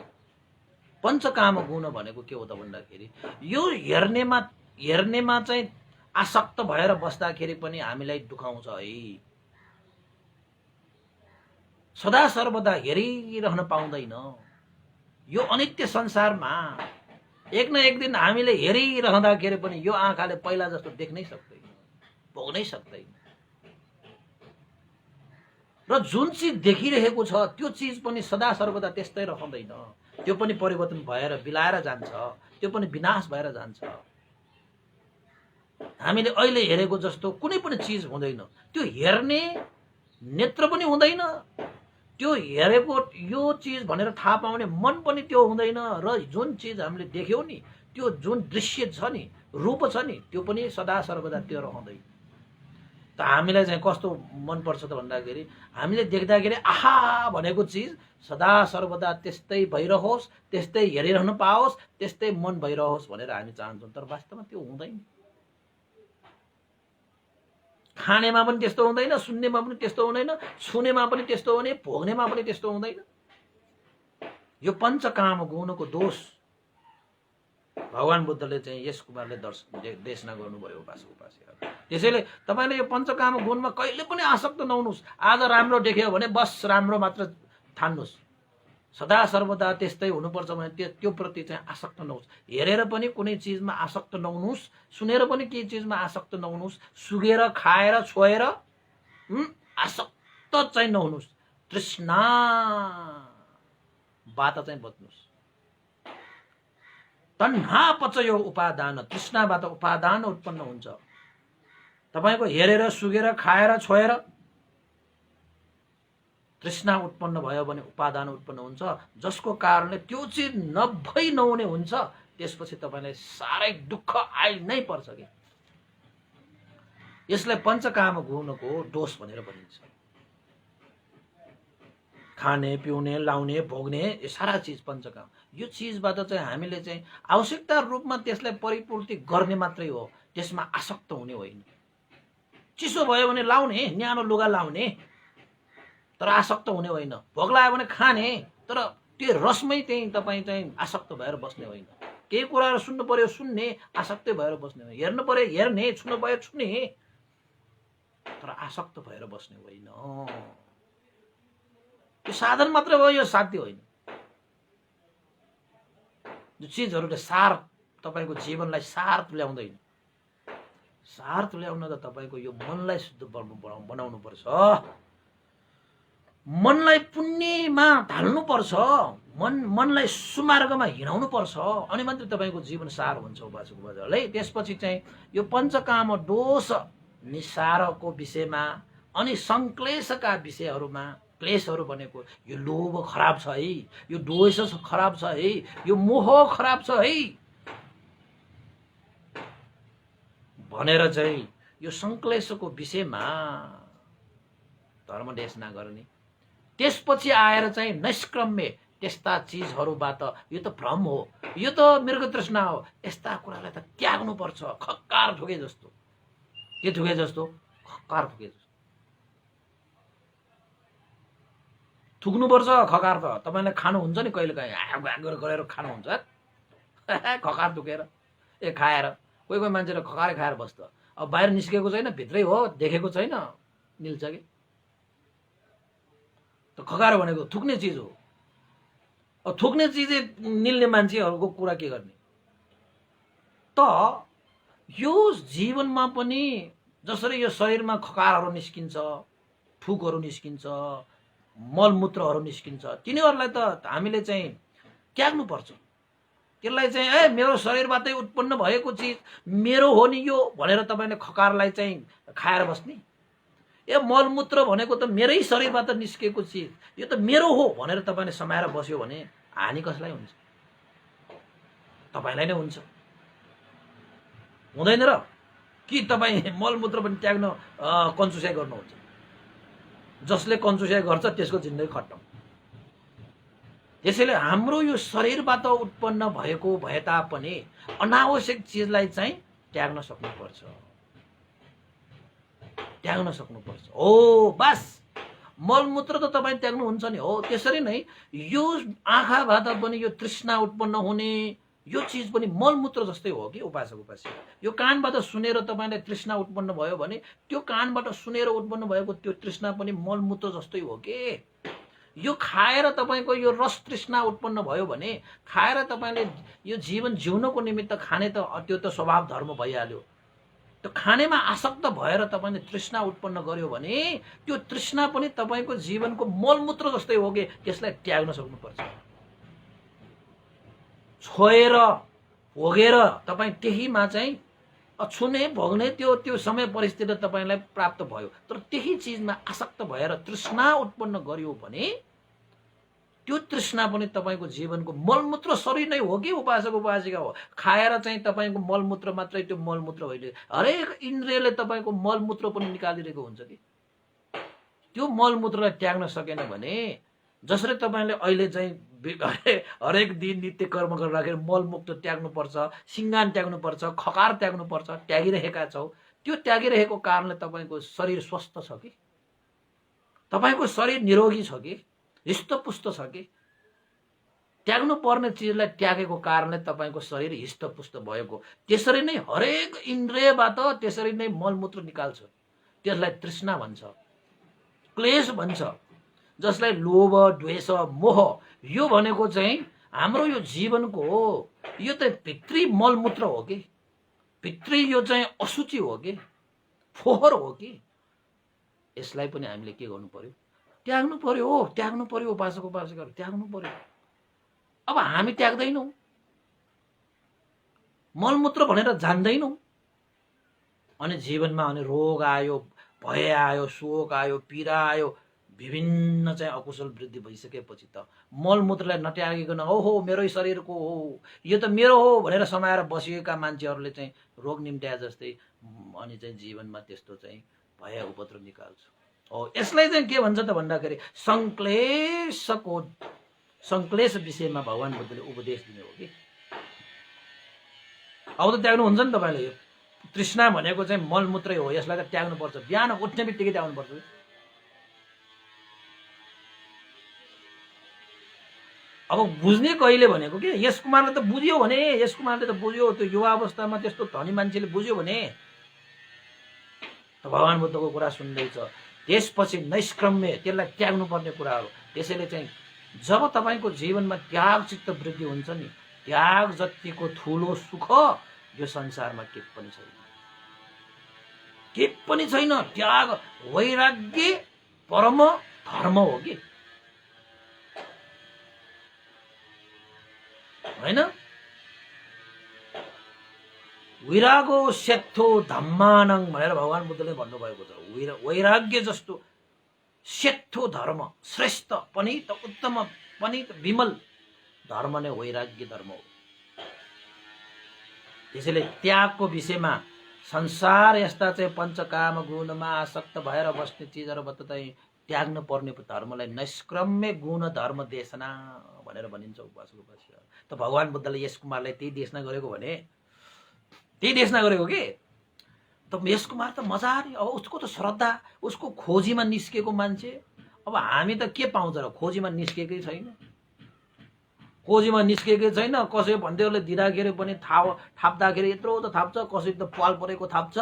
पञ्चकाम गुण भनेको के हो त भन्दाखेरि यो हेर्नेमा चाहिँ आसक्त भएर बस्दाखेरि पनि हामीलाई दुखाउँछ है। सदा सर्वदा हेरिरहन पाउँदैन। यो अनित्य संसारमा एक न एक दिन हामीले हेरिरहँदाखेरि पनि यो आँखाले पहिला जस्तो देख्नै सक्दैन, भोग्नै सक्दैन। र जुन चिज देखिरहेको छ त्यो चिज पनि सदा सर्वदा त्यस्तै रहँदैन। त्यो पनि परिवर्तन भएर बिलाएर जान्छ, त्यो पनि विनाश भएर जान्छ। हामीले अहिले हेरेको जस्तो कुनै पनि चिज हुँदैन। त्यो हेर्ने नेत्र पनि हुँदैन, त्यो हेरेको यो चिज भनेर थाहा पाउने मन पनि त्यो हुँदैन। र जुन चिज हामीले देख्यौँ नि, त्यो जुन दृश्य छ नि, रूप छ नि, त्यो पनि सदा सर्वदा त्यो रहँदैन। त हामीलाई चाहिँ कस्तो मन पर्छ त भन्दाखेरि हामीले देख्दाखेरि आहा भनेको चिज सदा सर्वदा त्यस्तै भइरहोस्, त्यस्तै हेरिरहन पाओस्, त्यस्तै मन भइरहोस् भनेर हामी चाहन्छौँ। तर वास्तवमा त्यो हुँदैन। खानेमा पनि त्यस्तो हुँदैन, सुन्नेमा पनि त्यस्तो हुँदैन, छुनेमा पनि त्यस्तो हुने, भोग्नेमा पनि त्यस्तो हुँदैन। यो पञ्चकाम गुणको दोष भगवान बुद्धले चाहिँ यस कुमारले देशना गर्नुभयो उपासक उपासिका। त्यसैले तपाईले यो पञ्चकाम गुणमा कहिले पनि आसक्त नहुनुहोस्। आज राम्रो देख्यो भने बस राम्रो मात्र ठान्नुहोस्, सदा सर्वदा त्यस्तै हुनुपर्छ भने त्यो प्रति चाहिँ आसक्त नहोस्। हेरेर पनि कुनै चिजमा आसक्त नहुनुहोस्, सुनेर पनि केही चिजमा आसक्त नहुनुहोस्, सुगेर खाएर छोएर आसक्त चाहिँ नहुनुहोस्। तृष्णाबाट चाहिँ बच्नुहोस्। तन्हा पचयो उपादान, तृष्णाबाट उपादान उत्पन्न हुन्छ। तपाईको हेरेर सुगेर खाएर छोएर तृष्णा उत्पन्न भयो भने उपादान उत्पन्न हुन्छ, जसको कारणले त्यो चिज नभई नहुने हुन्छ। त्यसपछि तपाईलाई साह्रै दुःख आइ नै पर्छ कि। यसलाई पञ्चकाम गुणको दोष भनेर भनिन्छ। खाने पिउने लाउने भोग्ने यो सारा चिज पञ्चकाम। यो चिजबाट चाहिँ हामीले चाहिँ आवश्यकता रूपमा त्यसलाई परिपूर्ति गर्ने मात्रै हो, त्यसमा आसक्त हुने होइन। चिसो भयो भने लाउने, न्यानो लुगा लाउने, तर आसक्त हुने होइन। भोक लाग्यो भने खाने, तर त्यो रसमै चाहिँ तपाईँ चाहिँ आसक्त भएर बस्ने होइन। केही कुराहरू सुन्नु पर्यो सुन्ने, आसक्तै भएर बस्ने होइन। हेर्नु पर्यो हेर्ने, छुनु पर्यो छुने, तर आसक्त भएर बस्ने होइन। यो साधन मात्र हो, यो साध्य होइन। यो चिजहरूले सार तपाईको जीवनलाई सार तुल्याउँदैन। सार तुल्याउन त तपाईको यो मनलाई शुद्ध बनाउनु पर्छ, मनलाई पुण्यमा ढाल्नु पर्छ, मनलाई सुमार्गमा हिँडाउनु पर्छ, अनि मात्रै तपाईको जीवन सार हुन्छ उपासक उपासकले। त्यसपछि चाहिँ यो पञ्चकाम दोष निसारको विषयमा अनि संक्लेशका विषयहरूमा, क्लेशहरू भनेको यो लोभ खराब छ है, यो द्वेष खराब छ है, यो मोह खराब छ है भनेर चाहिँ यो संक्लेशको विषयमा धर्म देशना गर्ने। त्यसपछि आएर चाहिँ नैष्क्रम्य त्यस्ता चिजहरूबाट, यो त भ्रम हो, यो त मृग तृष्णा हो, यस्ता कुरालाई त त्याग्नु पर्छ। खक्कार ठोके जस्तो, के ठोके जस्तो, खक्कार ठोके जस्तो थुक्नुपर्छ। खकार त तपाईले खानुहुन्छ नि कहिले काहीँ गरेर खानुहुन्छ खकार थुकेर खाएर। कोही कोही मान्छेले खकारै खाएर बस्छ। अब बाहिर निस्केको छैन, भित्रै हो, देखेको छैन, निल्छ कि। त खकार भनेको थुक्ने चिज हो। अब थुक्ने चिजै निल्ने मान्छेहरूको कुरा के गर्ने त। यो जीवनमा पनि जसरी यो शरीरमा खकारहरू निस्किन्छ, थुकहरू निस्किन्छ, मलमूत्रहरू निस्किन्छ, तिनीहरूलाई त हामीले चाहिँ त्याग्नु पर्छ। त्यसलाई चाहिँ मेरो शरीरबाटै उत्पन्न भएको चिज मेरो हो नि यो भनेर तपाईले खकारलाई चाहिँ खाएर बस्ने। मलमूत्र भनेको त मेरै शरीरबाट निस्केको चिज, यो त मेरो हो भनेर तपाईले समाएर बस्यो भने हानि कसलाई हुन्छ? तपाईलाई नै हुन्छ, हुँदैन र? कि तपाईँ मलमूत्र पनि त्याग्न कन्जुसाइ गर्नुहुन्छ? जसले कन्जुसाइ गर्छ त्यसको जिन्दगी खट्टम। त्यसैले हाम्रो यो शरीरबाट उत्पन्न भएको भए तापनि अनावश्यक चिजलाई चाहिँ त्याग्न सक्नुपर्छ, त्याग्न सक्नुपर्छ। हो बस मलमूत्र त तपाईँ त्याग्नुहुन्छ नि हो। त्यसरी नै यो आँखाबाट पनि यो तृष्णा उत्पन्न हुने यो चिज पनि मलमूत्र जस्तै हो कि उपासक उपासी। यो कानबाट सुनेर तपाईलाई तृष्णा उत्पन्न भयो भने त्यो कानबाट सुनेर उत्पन्न भएको त्यो तृष्णा पनि मलमूत्र जस्तै हो कि। यो खाएर तपाईको यो रस तृष्णा उत्पन्न भयो भने, खाएर तपाईले यो जीवन जिउनको निमित्त खाने त त्यो त स्वभाव धर्म भइहाल्यो। त्यो खानेमा आसक्त भएर तपाईले तृष्णा उत्पन्न गर्यो भने त्यो तृष्णा पनि तपाईको जीवनको मलमूत्र जस्तै हो कि। त्यसलाई त्याग्न सक्नुपर्छ। छोएर भोगेर तपाईँ त्यहीमा चाहिँ छुने भोग्ने त्यो समय परिस्थिति तपाईलाई प्राप्त भयो, तर त्यही चिजमा आसक्त भएर तृष्णा उत्पन्न गर्यो भने त्यो तृष्णा पनि तपाईको जीवनको मलमूत्र शरीर नै हो कि उपासक उपासिका हो। खाएर चाहिँ तपाईको मलमूत्र मात्रै त्यो मलमूत्र होइन, हरेक इन्द्रियले तपाईको मलमूत्र पनि निकालिरहेको हुन्छ कि। त्यो मलमूत्रलाई त्याग्न सकेन भने, जसरी तपाईले अहिले चाहिँ हरेक दिन नित्य कर्म गर्दाखेरि मलमुक्त त्याग्नुपर्छ, सिङ्गान त्याग्नुपर्छ, खकार त्याग्नुपर्छ, त्यागिरहेका छौ, त्यो त्यागिरहेको कारणले तपाईँको शरीर स्वस्थ छ कि, तपाईँको शरीर निरोगी छ कि, हिष्टपुष्ट छ कि? त्याग्नु पर्ने चिजलाई त्यागेको कारणले तपाईँको शरीर हिष्टपुष्ट भएको। त्यसरी नै हरेक इन्द्रियबाट त्यसरी नै मलमूत्र निकाल्छ। त्यसलाई तृष्णा भन्छ, क्लेश भन्छ, जसलाई लोभ, द्वेष, मोह, यो भनेको चाहिँ हाम्रो यो जीवनको हो। यो त भित्री मलमूत्र हो कि, भित्री यो चाहिँ अशुचि हो कि, फोहोर हो कि। यसलाई पनि हामीले के गर्नु पर्यो? त्याग्नु पर्यो हो, त्याग्नु पर्यो। उपासकहरू त्याग्नु पर्यो। अब हामी त्याग्दैनौँ, मलमूत्र भनेर जान्दैनौँ, अनि जीवनमा अनि रोग आयो, भय आयो, शोक आयो, पीडा आयो, विभिन्न चाहिँ अकुशल वृद्धि भइसकेपछि त मलमूत्रलाई नत्यागिकन ओहो मेरै शरीरको हो, यो त मेरो हो भनेर समाएर बसिएका मान्छेहरूले चाहिँ रोग निम्त्याए जस्तै अनि चाहिँ जीवनमा त्यस्तो चाहिँ भय उपद्रव निकाल्छ। हो, यसलाई चाहिँ के भन्छ त भन्दाखेरि संक्लेश विषयमा भगवान बुद्धले उपदेश दिने हो कि। अब त त्याग्नुहुन्छ नि तपाईँले। यो तृष्णा भनेको चाहिँ मलमूत्रै हो, यसलाई त त्याग्नुपर्छ। बिहान उठ्ने बित्तिकै त्याग्नुपर्छ। अब बुझ्ने कहिले भनेको के, यस कुमारले त बुझ्यो भने, यस कुमारले त बुझ्यो, त्यो युवा अवस्थामा त्यस्तो धनी मान्छेले बुझ्यो भने त भगवान बुद्धको कुरा सुन्दैछ। त्यसपछि नैष्क्रम्य, त्यसलाई त्याग्नुपर्ने कुरा हो। त्यसैले चाहिँ जब तपाईँको जीवनमा त्याग चित्त वृद्धि हुन्छ नि, त्याग जतिको ठुलो सुख यो संसारमा के पनि छैन, के पनि छैन। त्याग वैराग्य परम धर्म हो कि होइन? विरागो सेत्थो धम्मानङ भनेर भगवान बुद्धले भन्नुभएको छ। वैराग्य जस्तो सेत्थो धर्म, श्रेष्ठ पनित उत्तम पनित विमल धर्म नै वैराग्य धर्म हो। त्यसैले त्यागको विषयमा संसार यस्ता चाहिँ पञ्चकाम गुणमा आसक्त भएर बस्ने चिजहरूबाट चाहिँ त्याग्नु पर्ने धर्मलाई नैष्क्रम्य गुण धर्म देशना भनेर भनिन्छ। उपासक त भगवान बुद्धले यस कुमारलाई त्यही देशना गरेको भने, त्यही देशना गरेको के त यस कुमार त मजाले। अब उसको त श्रद्धा, उसको खोजीमा निस्केको मान्छे। अब हामी त के पाउँछ र? खोजीमा निस्केकै छैन, खोजीमा निस्केकै छैन। कसै भन्दैहरूले दिँदाखेरि पनि थाप्दाखेरि यत्रो त थाप्छ, कसै त पाल परेको थाप्छ,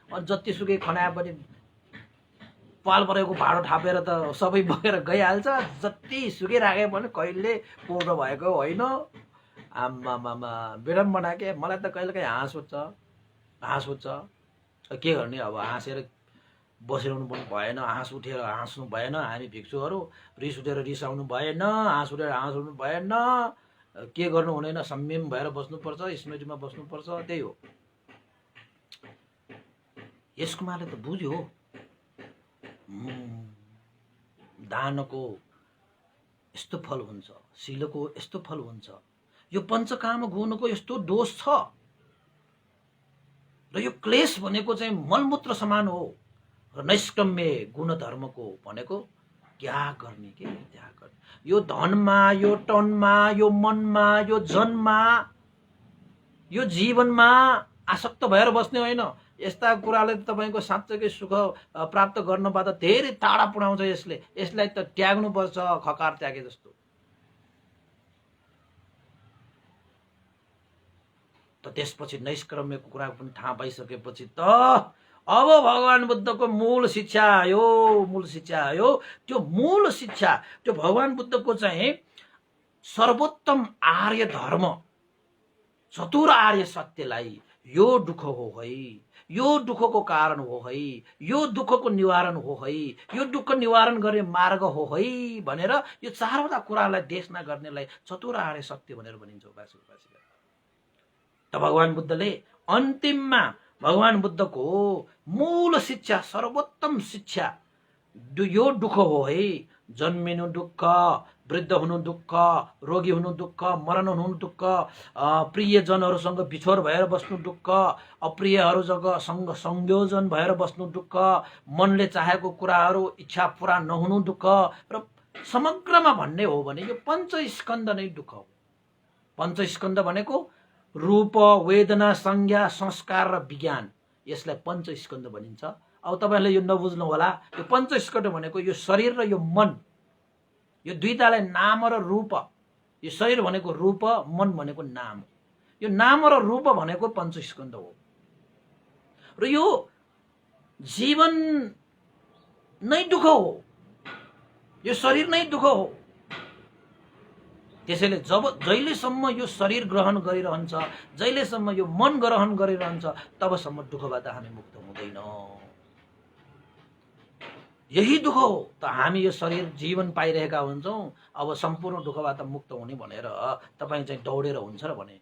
अनि जतिसुकै खनाए पनि पाल परेको भाडो थापेर त सबै बगेर गइहाल्छ। जतिसुकै राखे पनि कहिले पूर्ण भएको होइन। आम्मामा विडम्बना के। मलाई त कहिलेकाहीँ हाँस उठ्छ। के गर्ने अब? हाँसेर बसिरहनु पनि भएन, हाँस उठेर हाँस्नु भएन। हामी भिक्षुहरू रिस उठेर रिसाउनु भएन, हाँस उठेर हाँस्नु भएन। के गर्नु हुँदैन, संयम भएर बस्नुपर्छ, स्मृतिमा बस्नुपर्छ। त्यही हो। यस कुमारले त बुझ्यो दानको यस्तो फल हुन्छ, शीलको यस्तो फल हुन्छ, यो पञ्चकाम गुणको यस्तो दोष छ, र यो क्लेश भनेको चाहिँ मलमूत्र समान हो, र नैष्क्रम्य गुण धर्मको भनेको त्याग गर्ने के त्याग गर्ने। यो धनमा, यो टनमा, यो मनमा, यो जनमा, यो जीवनमा आसक्त भएर बस्ने होइन। यस्ता कुराले तपाईँको साँच्चैकै सुख प्राप्त गर्नबाट धेरै टाढा पुर्याउँछ। यसलाई त त्याग्नुपर्छ, खकार त्यागे जस्तो। त त्यसपछि नैष्क्रम्यको कुरा पनि थाहा पाइसकेपछि त अब भगवान बुद्धको मूल शिक्षा आयो। त्यो मूल शिक्षा, त्यो भगवान बुद्धको चाहिँ सर्वोत्तम आर्य धर्म, चतुर आर्य सत्यलाई यो दुःख हो है, यो दुःखको कारण हो है, यो दुःखको निवारण हो है, यो दुःख निवारण गर्ने मार्ग हो है भनेर यो चारवटा कुरालाई देशना गर्नेलाई चतुर आर्य सत्य भनेर भनिन्छ। उपासक त भगवान बुद्धले अन्तिममा भगवान बुद्धको मूल शिक्षा, सर्वोत्तम शिक्षा यो दुःख हो है। जन्मिनु दुःख, वृद्ध हुनु दुःख, रोगी हुनु दुःख, मरण हुनु दुःख, प्रियजनहरूसँग बिछोड भएर बस्नु दुःख, अप्रियहरूसँग संयोजन भएर बस्नु दुःख, मनले चाहेको कुराहरू इच्छा पुरा नहुनु दुःख, र समग्रमा भन्ने हो भने यो पञ्चस्कन्ध नै दुःख हो। पञ्चस्कन्ध भनेको रूप, वेदना, संज्ञा, संस्कार र विज्ञान, यसलाई पञ्चस्कन्ध भनिन्छ। अब तपाईहरुले यो नबुझ्नु होला, यो पञ्चस्कन्ध भनेको यो शरीर र यो मन, यो दुईटालाई नाम र रूप, यो शरीर भनेको रूप, मन भनेको नाम, यो नाम र रूप भनेको पञ्चस्कन्ध हो। र यो जीवन नै दुःख हो, यो शरीर नै दुःख हो। त्यसैले जहिलेसम्म यो शरीर ग्रहण गरिरहन्छ, जहिलेसम्म यो मन ग्रहण गरिरहन्छ, तबसम्म दुःखबाट हामी मुक्त हुँदैनौँ। यही दुःख हो त हामी यो शरीर जीवन पाइरहेका हुन्छौँ। अब सम्पूर्ण दुःखबाट मुक्त हुने भनेर तपाईँ चाहिँ दौडेर हुन्छ र भने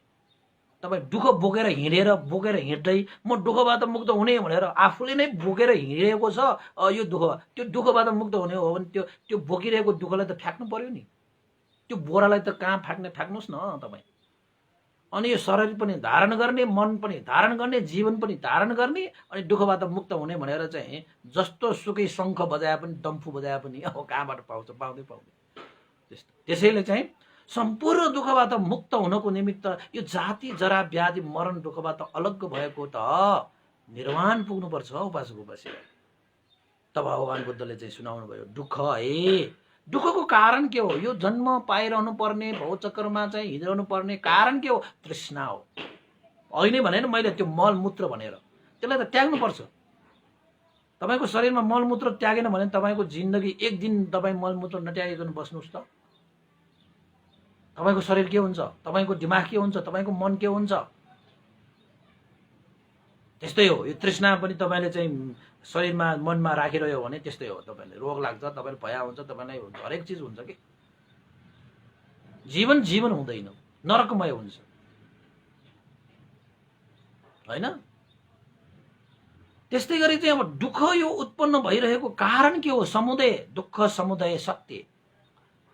तपाईँ दुःख बोकेर हिँड्दै म दुःखबाट मुक्त हुने भनेर आफूले नै बोकेर हिँडेको छ यो दुःख, त्यो दुःखबाट मुक्त हुने हो भने त्यो बोकिरहेको दुःखलाई त फ्याक्नु पर्यो नि। त्यो बोरालाई त कहाँ फ्याक्ने, फ्याक्नुहोस् न तपाईँ। अनि यो शरीर पनि धारण गर्ने, मन पनि धारण गर्ने, जीवन पनि धारण गर्ने, अनि दुःखबाट मुक्त हुने भनेर चाहिँ जस्तो सुकै शङ्ख बजाए पनि, डम्फु बजाए पनि अब कहाँबाट पाउँछ, पाउँदै। त्यसैले चाहिँ सम्पूर्ण दुःखबाट मुक्त हुनको निमित्त यो जाति जरा व्याधि मरण दुःखबाट अलग भएको त निर्वाण पुग्नुपर्छ उपासक उपासिका। त भगवान बुद्धले चाहिँ सुनाउनु भयो दुःख है। दुःखको कारण के हो? यो जन्म पाइरहनु पर्ने, भौचक्रमा चाहिँ हिँडिरहनु पर्ने कारण के हो? तृष्णा हो। होइन भने मैले त्यो मलमूत्र भनेर त्यसलाई त त्याग्नुपर्छ। तपाईको शरीरमा मलमूत्र त्यागेन भने तपाईको जिन्दगी एक दिन तपाईँ मलमूत्र नत्यागिकन बस्नुहोस् त तपाईको शरीर के हुन्छ, तपाईको दिमाग के हुन्छ, तपाईको मन के हुन्छ? त्यस्तै हो। यो तृष्णा पनि तपाईले चाहिँ शरीरमा मनमा राखिरह्यो भने त्यस्तै हो। तपाईले रोग लाग्छ, तपाईले भया हुन्छ, तपाईलाई हरेक चीज हुन्छ कि जीवन हुँदैन, नरकमय हुन्छ हैन। त्यस्तै गरी चाहिँ अब दुःख यो उत्पन्न भइरहेको कारण के हो? समुदय, दुःख समुदय सत्य,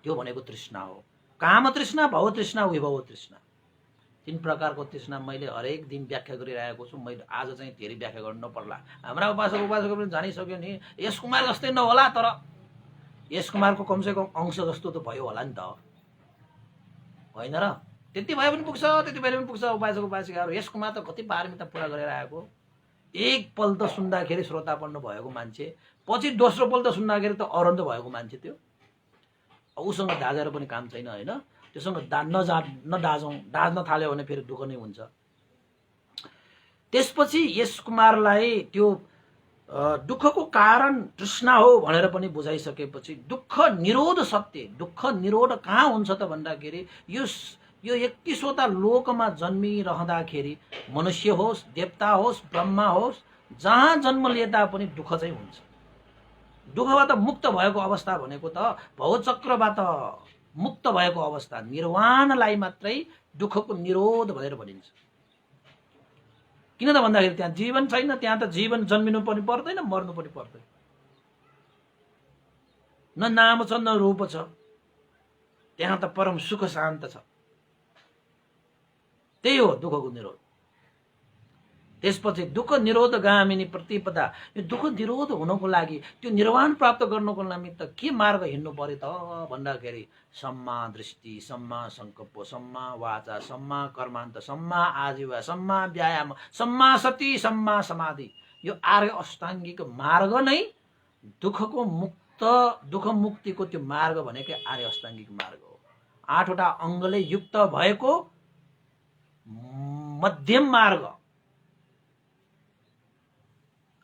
त्यो भनेको तृष्णा हो। काम तृष्णा, भव तृष्णा, विभव तृष्णा, तीन प्रकारको तृष्णा मैले हरेक दिन व्याख्या गरिरहेको छु। मैले आज चाहिँ धेरै व्याख्या गर्नु नपर्ला, हाम्रा उपासक पनि जानिसक्यो नि। यस कुमार जस्तै नहोला, तर यस कुमारको कमसेकम अंश जस्तो त भयो होला नि त, होइन र? त्यति भए पनि पुग्छ, त्यति भए पनि पुग्छ। उपासक उपासिकाहरू यस कुमार त कति पारमिता पुरा गरेर आएको। एक पल त सुन्दाखेरि श्रोतापन्न भएको मान्छे, पछि दोस्रो पल त सुन्दाखेरि त अरन्त भएको मान्छे त्यो। उसँग दाजेर पनि काम छैन हैन। त्योसँग नदाजौँ, दाज्न थाल्यो भने फेरि दुःख नै हुन्छ। त्यसपछि यस कुमारलाई त्यो दुःखको कारण तृष्णा हो भनेर पनि बुझाइसकेपछि दुःख निरोध सत्य, दुःख निरोध कहाँ हुन्छ त भन्दाखेरि यो 31वटा लोकमा जन्मिरहँदाखेरि मनुष्य होस्, देवता होस्, ब्रह्मा होस्, जहाँ जन्म लिए तापनि दुःख चाहिँ हुन्छ। दुःखबाट मुक्त भएको अवस्था भनेको त भवचक्रबाट मुक्त भएको अवस्था, निर्वाणलाई मात्रै दुःखको निरोध भनेर भनिन्छ। किन त भन्दाखेरि त्यहाँ जीवन छैन, त्यहाँ त जीवन जन्मिनु पनि पर्दैन, मर्नु पनि पर्दैन। न नाम छ, न रूप छ, त्यहाँ त परम सुख शान्त छ। त्यही हो दुःखको निरोध। त्यसपछि दुःख निरोध गामिनी प्रतिपदा, यो दुःख निरोध हुनको लागि, त्यो निर्वाण प्राप्त गर्नको निमित्त के मार्ग हिँड्नु पर्यो त भन्दाखेरि सम्मा दृष्टि, सम्मा संकल्प, सम्मा वाचा, सम्मा कर्मान्त, सम्मा आजीवा, सम्मा व्यायाम, सम्मा सति, सम्मा समाधि, यो आर्य अष्टाङ्गिक मार्ग नै दुःख मुक्तिको त्यो मार्ग भनेकै आर्य अष्टाङ्गिक मार्ग हो। 8वटा अङ्गले युक्त भएको मध्यम मार्ग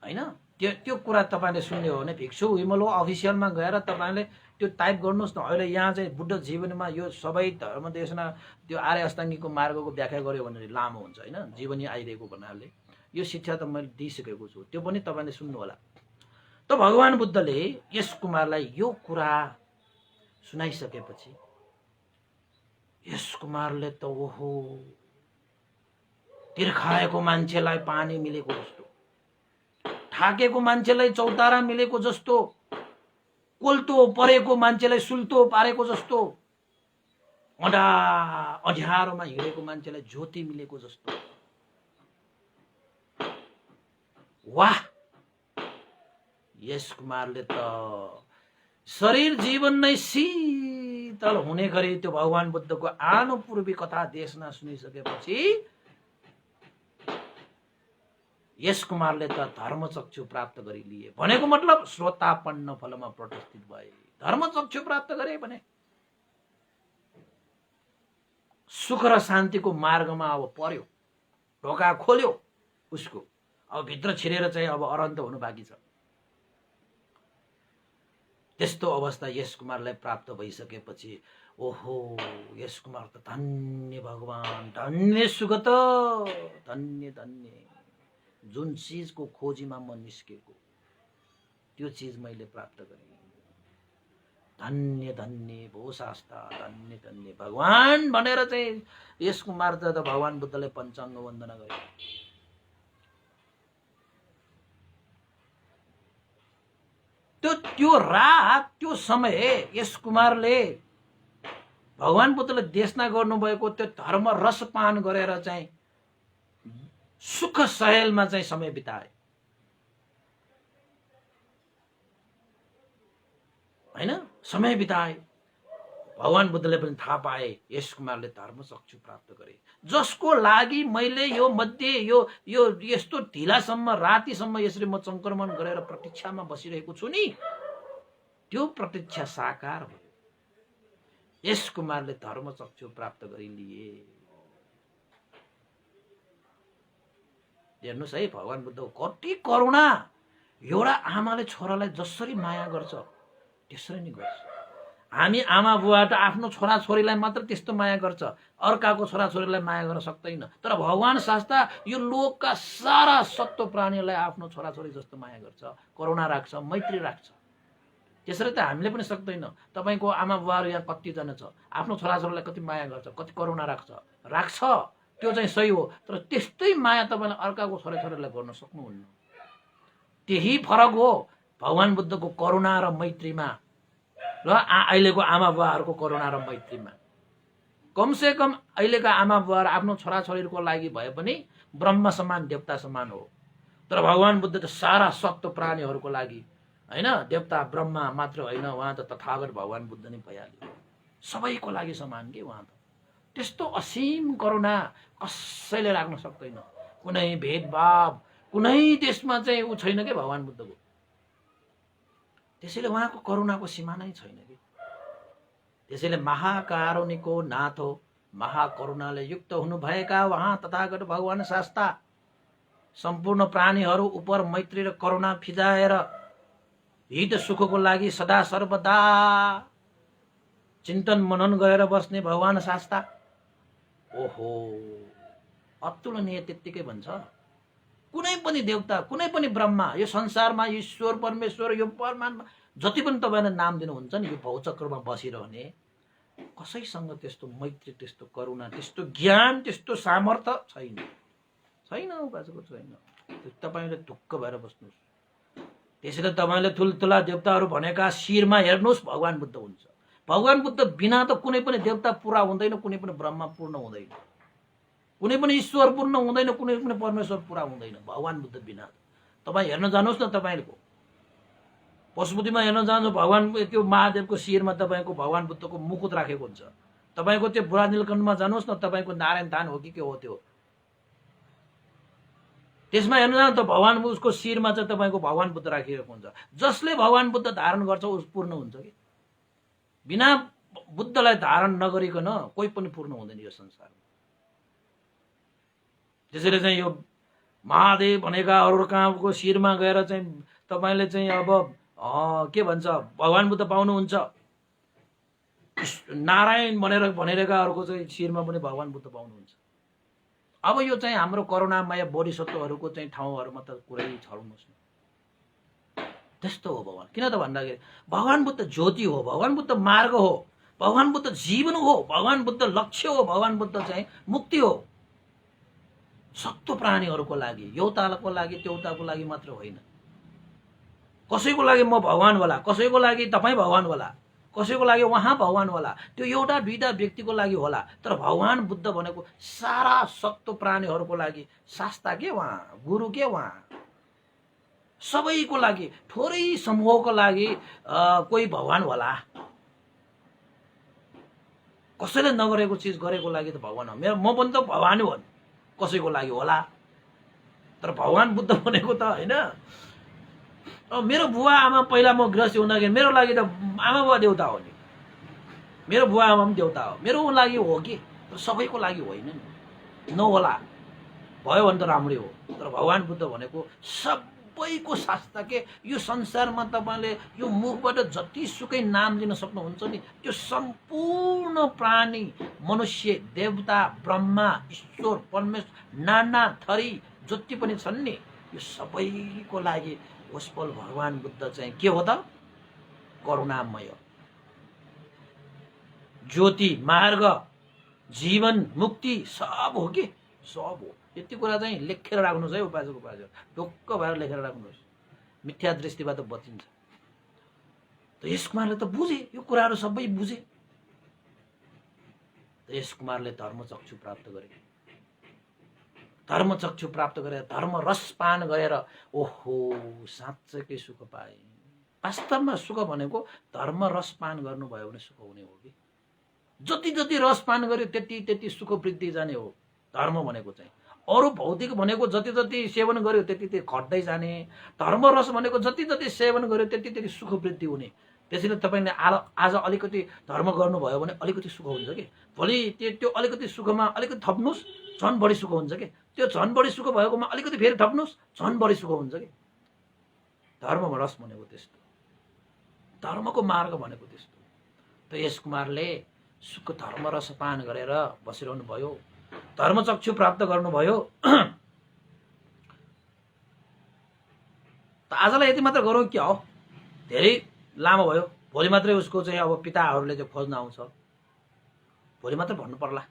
हैन। त्यो कुरा तपाईले सुन्ने हो भने भिक्षु विमलो अफिसियलमा गएर तपाईले त्यो टाइप गर्नुहोस् न। अहिले यहाँ चाहिँ बुद्ध जीवनीमा यो सबै धर्म देशना त्यो आर्य अष्टाङ्गिकको मार्गको व्याख्या गर्यो भने लामो हुन्छ हैन। जीवनी आइरहेको भन्नाले यो शिक्षा त मैले दिइसकेको छु, त्यो पनि तपाईले सुन्नु होला। त भगवान बुद्धले यस कुमारलाई यो कुरा सुनाइसकेपछि यस कुमारले त ओहो तिर्खाएको मान्छेलाई पानी मिलेको जस्तो, थाकेको मान्छेलाई चौतारा मिलेको जस्तो, कोल्तो परेको मान्छेलाई सुल्तो पारेको जस्तो, अँध्यारोमा हिँडेको मान्छेलाई ज्योति मिलेको जस्तो, वाह! यस कुमारले त शरीर जीवन नै शीतल हुने गरी त्यो भगवान बुद्धको आनुपूर्वी कथा देशना सुनिसकेपछि यश कुमारले त धर्मचक्षु प्राप्त गरी लिए भनेको मतलब श्रोतापन्न फलमा प्रतिष्ठित भए। धर्मचक्षु प्राप्त गरे भने सुख र शान्तिको मार्गमा अब पर्यो, ढोका खोल्यो उसको। अब भित्र छिरेर चाहिँ अब अरन्त हुनु बाँकी छ। त्यस्तो अवस्था यश कुमारलाई प्राप्त भइसकेपछि ओहो यश कुमार त धन्य भगवान, धन्य सुगत, धन्य धन्य। जुन चीजको खोजीमा म निस्केको त्यो चीज मैले प्राप्त गरेँ। धन्य धन्य भो शास्ता, धन्य धन्य भगवान भनेर चाहिँ यश कुमार त भगवान बुद्धले पञ्चाङ्ग वन्दना गरे। त्यो रात त्यो समय यश कुमारले भगवान बुद्धले देशना गर्नुभएको त्यो धर्म रसपान गरेर चाहिँ सुख सहेलमा चाहिँ समय बिताए हैन, समय बिताए। भगवान बुद्धले पनि थाहा पाए यश कुमारले धर्मचक्षु प्राप्त गरे। जसको लागि मैले यो मध्ये यो यो यस्तो ढिलासम्म रातिसम्म यसरी म संक्रमण गरेर प्रतीक्षामा बसिरहेको छु नि, त्यो प्रतीक्षा साकार भयो। यश कुमारले धर्मचक्षु प्राप्त गरी लिए। हेर्नुहोस् है भगवान बुद्धको कति करुणा। एउटा आमाले छोरालाई जसरी माया गर्छ त्यसरी नै गर्छ। हामी आमा बुवाले आफ्नो छोराछोरीलाई मात्र त्यस्तो माया गर्छ, अर्काको छोराछोरीलाई माया गर्न सक्दैन। तर भगवान शास्ता यो लोकका सारा सत्व प्राणीलाई आफ्नो छोराछोरी जस्तो माया गर्छ, करुणा राख्छ, मैत्री राख्छ। त्यसरी त हामीले पनि सक्दैन। तपाईको आमा बुवाहरू यहाँ कतिजना छ, आफ्नो छोराछोरीलाई कति माया गर्छ, कति करुणा राख्छ, त्यो चाहिँ सही हो। तर त्यस्तै माया तपाईँले अर्काको छोराछोरीलाई गर्न सक्नुहुन्न। त्यही फरक हो भगवान बुद्धको करुणा र मैत्रीमा र अहिलेको आमा बुवाहरूको करुणा र मैत्रीमा। कमसे कम अहिलेका आमा बुवाहरू आफ्नो छोराछोरीको लागि भए पनि ब्रह्म समान देवता समान हो। तर भगवान बुद्ध त सारा सत्व प्राणीहरूको लागि हैन, देवता ब्रह्मा मात्र होइन, उहाँ त तथागत भगवान बुद्ध नै भइहाल्यो। सबैको लागि समान के उहाँ त। त्यस्तो असीम करुणा कसैले राख्न सक्दैन। कुनै भेदभाव कुनै देशमा चाहिँ ऊ छैन के भगवान बुद्धको। त्यसैले उहाँको करुणाको सीमा नै छैन कि। त्यसैले महाकारुणिको नाथ हो, महाकरुणाले युक्त हुनुभएका उहाँ तथागत भगवान शास्ता सम्पूर्ण प्राणीहरू उप मैत्री र करुणा फिजाएर हित सुखको लागि सदा सर्वदा चिन्तन मनन गरेर बस्ने भगवान शास्ता। ओहो अतुलनीय। त्यत्तिकै भन्छ कुनै पनि देवता, कुनै पनि ब्रह्मा, यो संसारमा ईश्वर परमेश्वर यो परमात्मा जति पनि तपाईँले नाम दिनुहुन्छ नि, यो भौचक्रमा बसिरहने कसैसँग त्यस्तो मैत्री, त्यस्तो करुणा, त्यस्तो ज्ञान, त्यस्तो सामर्थ्य छैन। छैन बाजुको छैन। तपाईँले ढुक्क भएर बस्नुहोस्। त्यसैले तपाईँले ठुल्ठुला देवताहरू भनेका शिरमा हेर्नुहोस् भगवान बुद्ध हुन्छ। भगवान बुद्ध बिना त कुनै पनि देवता पूरा हुँदैन, कुनै पनि ब्रह्मा पूर्ण हुँदैन, कुनै पनि ईश्वर पूर्ण हुँदैन, कुनै पनि परमेश्वर पूरा हुँदैन भगवान बुद्ध बिना। तपाईँ हेर्न जानुहोस् न, तपाईँको पशुपतिमा हेर्न जानुहोस्, भगवान त्यो महादेवको शिरमा तपाईँको भगवान बुद्धको मुकुट राखेको हुन्छ। तपाईँको त्यो बुढा नीलकण्ठमा जानुहोस् न, तपाईँको नारायण दान हो कि के हो त्यो, त्यसमा हेर्नु जानु त भगवान उसको शिरमा चाहिँ तपाईँको भगवान बुद्ध राखिएको हुन्छ। जसले भगवान बुद्ध धारण गर्छ उस पूर्ण हुन्छ कि। बिना बुद्धलाई धारण नगरिकन कोही पनि पूर्ण हुँदैन यो संसारमा। त्यसैले चाहिँ यो महादेव भनेका अरू कहाँको शिरमा गएर चाहिँ तपाईँले चाहिँ अब के भन्छ भगवान बुद्ध पाउनुहुन्छ। नारायण भनेरकाहरूको चाहिँ शिरमा पनि भगवान बुद्ध पाउनुहुन्छ। अब यो चाहिँ हाम्रो करुणामय बोधिसत्वहरूको चाहिँ ठाउँहरूमा त कुरै छाड्नुहोस् न। त्यस्तो हो भगवान। किन त भन्दाखेरि भगवान बुद्ध ज्योति हो, भगवान बुद्ध मार्ग हो, भगवान बुद्ध जीवन हो, भगवान बुद्ध लक्ष्य हो, भगवान बुद्ध चाहिँ मुक्ति हो। सत्व प्राणीहरूको लागि, एउटाको लागि त्योटाको लागि मात्र होइन। कसैको लागि म भगवान होला, कसैको लागि तपाईँ भगवान होला, कसैको लागि उहाँ भगवान होला, त्यो एउटा दुईटा व्यक्तिको लागि होला। तर भगवान बुद्ध भनेको सारा सत्व प्राणीहरूको लागि शास्ता के उहाँ, गुरु के उहाँ, सबैको लागि, थोरै समूहको लागि कोही भगवान होला। कसैले नगरेको चिज गरेको लागि त भगवान हो। म पनि त भगवान हो, कसैको लागि होला। तर भगवान बुद्ध भनेको त होइन, मेरो बुवा आमा पहिला म गृहस्थी हुँदाखेरि मेरो लागि त आमा बुवा देउता हो नि, मेरो बुवा आमा पनि देउता हो, मेरो लागि हो कि, तर सबैको लागि होइन नि, नहोला, भयो भने त राम्रै हो। तर भगवान बुद्ध भनेको सबैको शास्त्र के, यो संसारमा तपाईँले यो मुखबाट जतिसुकै नाम लिन सक्नुहुन्छ नि, त्यो सम्पूर्ण प्राणी, मनुष्य, देवता, ब्रह्मा, ईश्वर, परमेश्वर, नाना थरी जति पनि छन् नि, यो सबैको लागि उसपल भगवान बुद्ध चाहिँ के हो त? करुणामय, ज्योति, मार्ग, जीवन, मुक्ति सब हो कि, सब हो। यति कुरा चाहिँ लेखेर राख्नुहोस् है उपासक, ढुक्क भएर लेखेर राख्नुहोस्, मिथ्या दृष्टिबाट बचिन्छ। त यस कुमारले त बुझे, यो कुराहरू सबै बुझे, त यस कुमारले धर्मचक्षु प्राप्त गरे, धर्मचक्षु प्राप्त गरेर धर्म रसपान गरेर ओहो साँच्चैकै सुख पाए। वास्तवमा सुख भनेको धर्म रसपान गर्नुभयो भने सुख हुने हो कि, जति जति रसपान गर्यो त्यति त्यति सुख वृद्धि जाने हो धर्म भनेको चाहिँ। अरू भौतिक भनेको जति जति सेवन गर्यो त्यति त्यति घट्दै जाने, धर्म रस भनेको जति जति सेवन गर्यो त्यति त्यति सुख वृद्धि हुने। त्यसैले तपाईँले आज अलिकति धर्म गर्नुभयो भने अलिकति सुख हुन्छ कि, भोलि त्यो अलिकति सुखमा अलिकति थप्नुहोस् झन् बढी सुख हुन्छ कि, त्यो झन् बढी सुख भएकोमा अलिकति फेरि थप्नुहोस् झन् बढी सुख हुन्छ कि। धर्म रस भनेको त्यस्तो, धर्मको मार्ग भनेको त्यस्तो। त यस कुमारले सुख धर्म रस पान गरेर बसिरहनु भयो, धर्मचक्षु प्राप्त गर्नुभयो। त आजलाई यति मात्र गरौँ क्या हो, धेरै लामो भयो। भोलि मात्रै उसको चाहिँ अब पिताहरूले चाहिँ खोज्न आउँछ, भोलि मात्र भन्नु पर्ला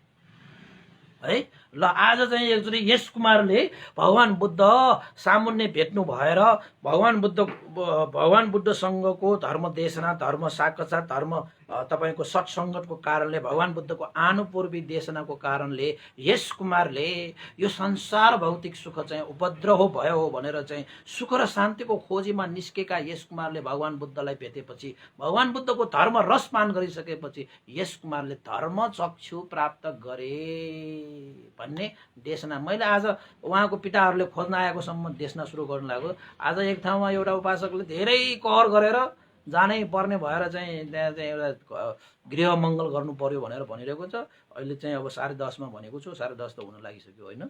है। ल आज चाहिँ एकचोटि यस कुमारले भगवान बुद्ध सामुन्ने भेट्नु भएर भगवान बुद्धसँगको धर्म देशना, धर्म साक्षात, धर्म तपाईको सत्सङ्गतको कारणले, भगवान बुद्धको आनुपूर्वी देशनाको कारणले यस कुमारले यो संसार भौतिक सुख चाहिँ उपद्रव भयो हो भनेर चाहिँ सुख र शान्तिको खोजीमा निस्केका यस कुमारले भगवान बुद्धलाई भेटेपछि, भगवान बुद्धको धर्म रसपान गरिसकेपछि यस कुमारले धर्म चक्षु प्राप्त गरे भन्ने देशना। मैले आज उहाँको पिताहरूले खोज्न आएको सम्म देशना सुरु गर्न लाग्यो। आज एक ठाउँमा एउटा उपासकले धेरै कहर गरेर जानै पर्ने भएर चाहिँ त्यहाँ चाहिँ एउटा गृह मङ्गल गर्नु पर्यो भनेर भनिरहेको छ। अहिले चाहिँ अब 10:30 भनेको छु, 10:30 त हुन लागिसक्यो होइन।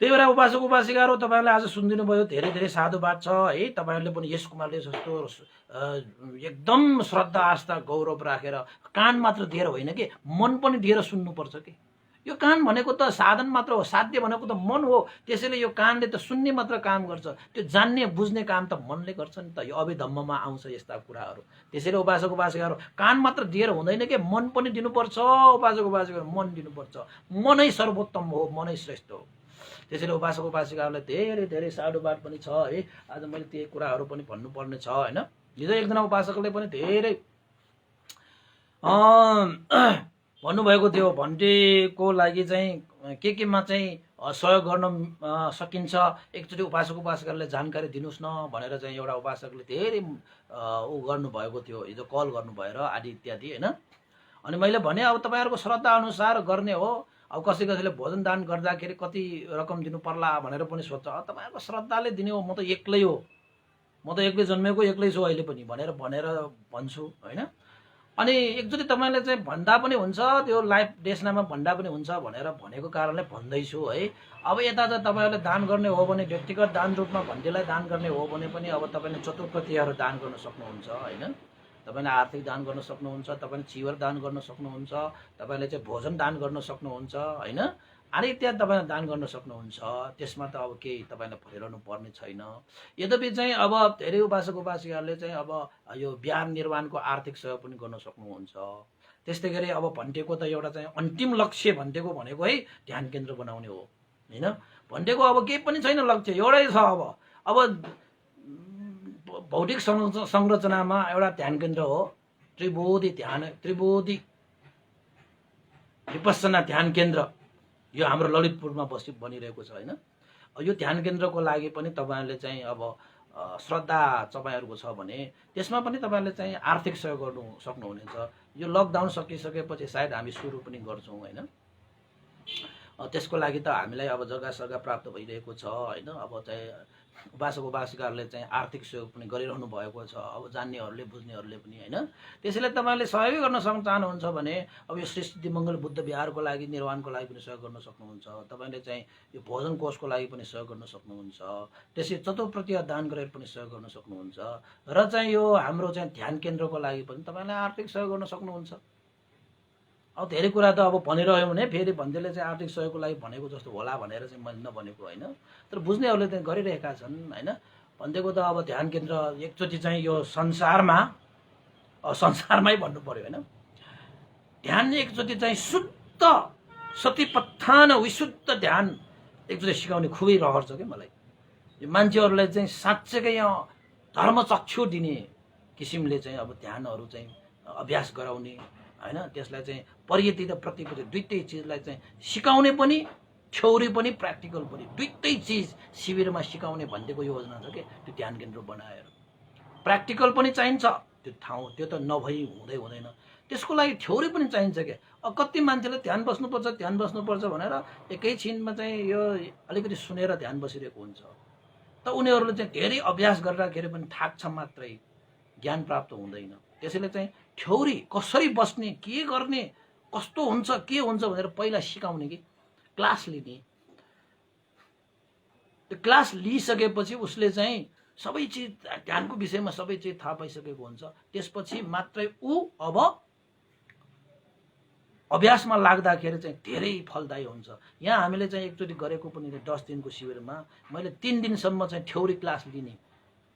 त्यही भएर उपासक उपासिकाहरू तपाईँहरूले आज सुनिदिनु भयो, धेरै धेरै साधुवाद छ है। तपाईँहरूले पनि यस कुमारले जस्तो एकदम श्रद्धा आस्था गौरव राखेर कान मात्र दिएर होइन कि मन पनि दिएर सुन्नुपर्छ कि। यो कान भनेको त साधन मात्र हो, साध्य भनेको त मन हो। त्यसैले यो कानले त सुन्ने मात्र काम गर्छ, त्यो जान्ने बुझ्ने काम त मनले गर्छ नि त। यो अभिधम्ममा आउँछ यस्ता कुराहरू। त्यसैले उपासक उपासिकाहरू कान मात्र दिएर हुँदैन कि मन पनि दिनुपर्छ। उपासक उपासिकाहरू मन दिनुपर्छ, मनै सर्वोत्तम हो, मनै श्रेष्ठ हो। त्यसैले उपासक उपासिकाहरूलाई धेरै धेरै साधुवाद पनि छ है। आज मैले त्यही कुराहरू पनि भन्नुपर्ने छ होइन। हिजो एकजना उपासकले पनि धेरै भन्नुभएको थियो, भन्टेको लागि चाहिँ केमा चाहिँ सहयोग गर्न सकिन्छ, एकचोटि उपासक उपासकहरूले जानकारी दिनुहोस् न भनेर चाहिँ एउटा उपासकले धेरै ऊ गर्नुभएको थियो, हिजो कल गर्नु भएर आदि इत्यादि होइन। अनि मैले भने अब तपाईँहरूको श्रद्धा अनुसार गर्ने हो। अब कसैले भोजन दान गर्दाखेरि कति रकम दिनु पर्ला भनेर पनि सोध्छ। तपाईँहरूको श्रद्धाले दिने हो, म त एक्लै हो, म त एक्लै जन्मेको एक्लै छु अहिले पनि भनेर भन्छु होइन। अनि एकचोटि तपाईँले चाहिँ भन्दा पनि हुन्छ, त्यो लाइभ देशनामा भन्दा पनि हुन्छ भनेर भनेको कारणले भन्दैछु है। अब यता त तपाईँहरूले दान गर्ने हो भने व्यक्तिगत दान रूपमा भन्टीलाई दान गर्ने हो भने पनि अब तपाईँले चतुर्पतिहरू दान गर्न सक्नुहुन्छ होइन। तपाईँले आर्थिक दान गर्न सक्नुहुन्छ, तपाईँले चिवर दान गर्न सक्नुहुन्छ, तपाईँले चाहिँ भोजन दान गर्न सक्नुहुन्छ होइन। अनि इत्यादि तपाईँले दान गर्न सक्नुहुन्छ। त्यसमा त अब केही तपाईँले भइरहनु पर्ने छैन। यद्यपि चाहिँ अब धेरै उपासक उपासिकाहरूले चाहिँ अब यो बिहान निर्माणको आर्थिक सहयोग पनि गर्न सक्नुहुन्छ। त्यस्तै गरी अब भन्टेको त एउटा चाहिँ अन्तिम लक्ष्य भन्टेको भनेको है ध्यान केन्द्र बनाउने हो होइन। भन्टेको अब केही पनि छैन, लक्ष्य एउटै छ। अब भौतिक संरचनामा एउटा ध्यान केन्द्र हो, त्रिबोधी विपස්සना ध्यान केन्द्र, यो हाम्रो ललितपुरमा बनिरहेको छ होइन। यो ध्यान केन्द्रको लागि पनि तपाईँहरूले चाहिँ अब श्रद्धा तपाईँहरूको छ भने त्यसमा पनि तपाईँहरूले चाहिँ आर्थिक सहयोग गर्नु सक्नुहुनेछ। यो लकडाउन सकिसकेपछि सायद हामी सुरु पनि गर्छौँ होइन। त्यसको लागि त हामीलाई अब जग्गा सग्गा प्राप्त भइरहेको छ होइन। अब चाहिँ उपासक उपासिकाहरूले चाहिँ आर्थिक सहयोग पनि गरिरहनु भएको छ, अब जान्नेहरूले बुझ्नेहरूले पनि होइन। त्यसैले तपाईँले सहयोग गर्न चाहनुहुन्छ भने अब यो श्री सिद्धिमङ्गल बुद्ध विहारको लागि निर्माणको लागि पनि सहयोग गर्न सक्नुहुन्छ। तपाईँले चाहिँ यो भोजन कोषको लागि पनि सहयोग गर्न सक्नुहुन्छ। त्यसै चतुर्प्रति दान गरेर पनि सहयोग गर्न सक्नुहुन्छ। र चाहिँ यो हाम्रो चाहिँ ध्यान केन्द्रको लागि पनि तपाईँले आर्थिक सहयोग गर्न सक्नुहुन्छ। अब धेरै कुरा त अब भनिरह्यो भने फेरि भन्दैले चाहिँ आर्थिक सहयोगको लागि भनेको जस्तो होला भनेर चाहिँ मैले नभनेको होइन। तर बुझ्नेहरूले चाहिँ गरिरहेका छन् होइन। भनेको त अब ध्यान केन्द्र एकचोटि चाहिँ यो संसारमै भन्नु पर्यो होइन। ध्यान एकचोटि चाहिँ शुद्ध सतीपत्थान विशुद्ध ध्यान एकचोटि सिकाउने खुबै रहर छ कि मलाई। यो मान्छेहरूलाई चाहिँ साँच्चैकै यहाँ धर्मचक्षु दिने किसिमले चाहिँ अब ध्यानहरू चाहिँ अभ्यास गराउने होइन। त्यसलाई चाहिँ परियति र प्रतिपत्ति दुईटै चिजलाई चाहिँ सिकाउने पनि, थ्योरी पनि प्र्याक्टिकल पनि दुईटै चिज शिविरमा सिकाउने भन्नेको योजना छ कि त्यो ध्यान केन्द्र बनाएर। प्र्याक्टिकल पनि चाहिन्छ त्यो ठाउँ, त्यो त नभई हुँदैन। त्यसको लागि थ्योरी पनि चाहिन्छ क्या। कति मान्छेले ध्यान बस्नुपर्छ भनेर एकैछिनमा चाहिँ यो अलिकति सुनेर ध्यान बसिरहेको हुन्छ। त उनीहरूले चाहिँ धेरै अभ्यास गर्दाखेरि पनि थाक्छ मात्रै, ज्ञान प्राप्त हुँदैन। त्यसैले चाहिँ थ्योरी कसरी बस्ने, के गर्ने, कस्तो हुन्छ, के हुन्छ भनेर पहिला सिकाउने कि क्लास लिने। त्यो क्लास लिइसकेपछि उसले चाहिँ सबै चिज ध्यानको विषयमा सबै चिज थाहा पाइसकेको हुन्छ। त्यसपछि मात्रै ऊ अब अभ्यासमा लाग्दाखेरि चाहिँ धेरै फलदायी हुन्छ। यहाँ हामीले चाहिँ एकचोटि गरेको पनि 10 दिनको शिविरमा मैले 3 दिनसम्म चाहिँ थ्योरी क्लास लिने,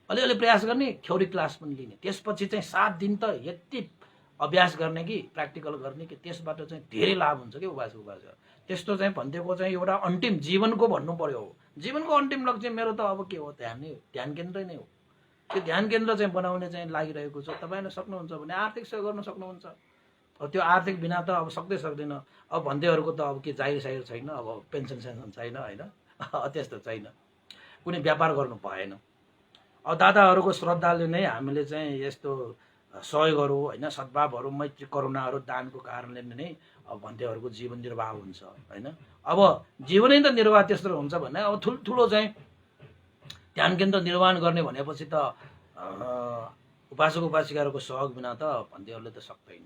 अलिअलि प्रयास गर्ने, थ्योरी क्लास पनि लिने। त्यसपछि चाहिँ 7 दिन त यति अभ्यास गर्ने कि प्र्याक्टिकल गर्ने कि त्यसबाट चाहिँ धेरै लाभ हुन्छ कि उपासक। त्यस्तो चाहिँ भन्देको चाहिँ एउटा अन्तिम जीवनको भन्नु पर्यो। जीवनको अन्तिम लक्ष्य मेरो त अब के हो, ध्यान केन्द्र नै हो। त्यो ध्यान केन्द्र चाहिँ बनाउने चाहिँ लागिरहेको छ। तपाईँले सक्नुहुन्छ भने आर्थिक सहयोग गर्न सक्नुहुन्छ। अब त्यो आर्थिक बिना त अब सक्दैन। अब भन्दैहरूको त अब के जाहिर साहिर छैन, अब पेन्सन सेन्सन छैन होइन, त्यस्तो छैन, कुनै व्यापार गर्नु भएन। अब दादाहरूको श्रद्धाले नै हामीले चाहिँ यस्तो सहयोगहरू होइन, सद्भावहरू, मैत्री, करुणाहरू दानको कारणले नै अब भन्दैहरूको जीवन निर्वाह हुन्छ होइन। अब जीवनै त निर्वाह त्यस्तो हुन्छ भने अब ठुलो चाहिँ ध्यान केन्द्र निर्माण गर्ने भनेपछि त उपासक उपासिकाहरूको सहयोग बिना त भन्दैहरूले त सक्दैन।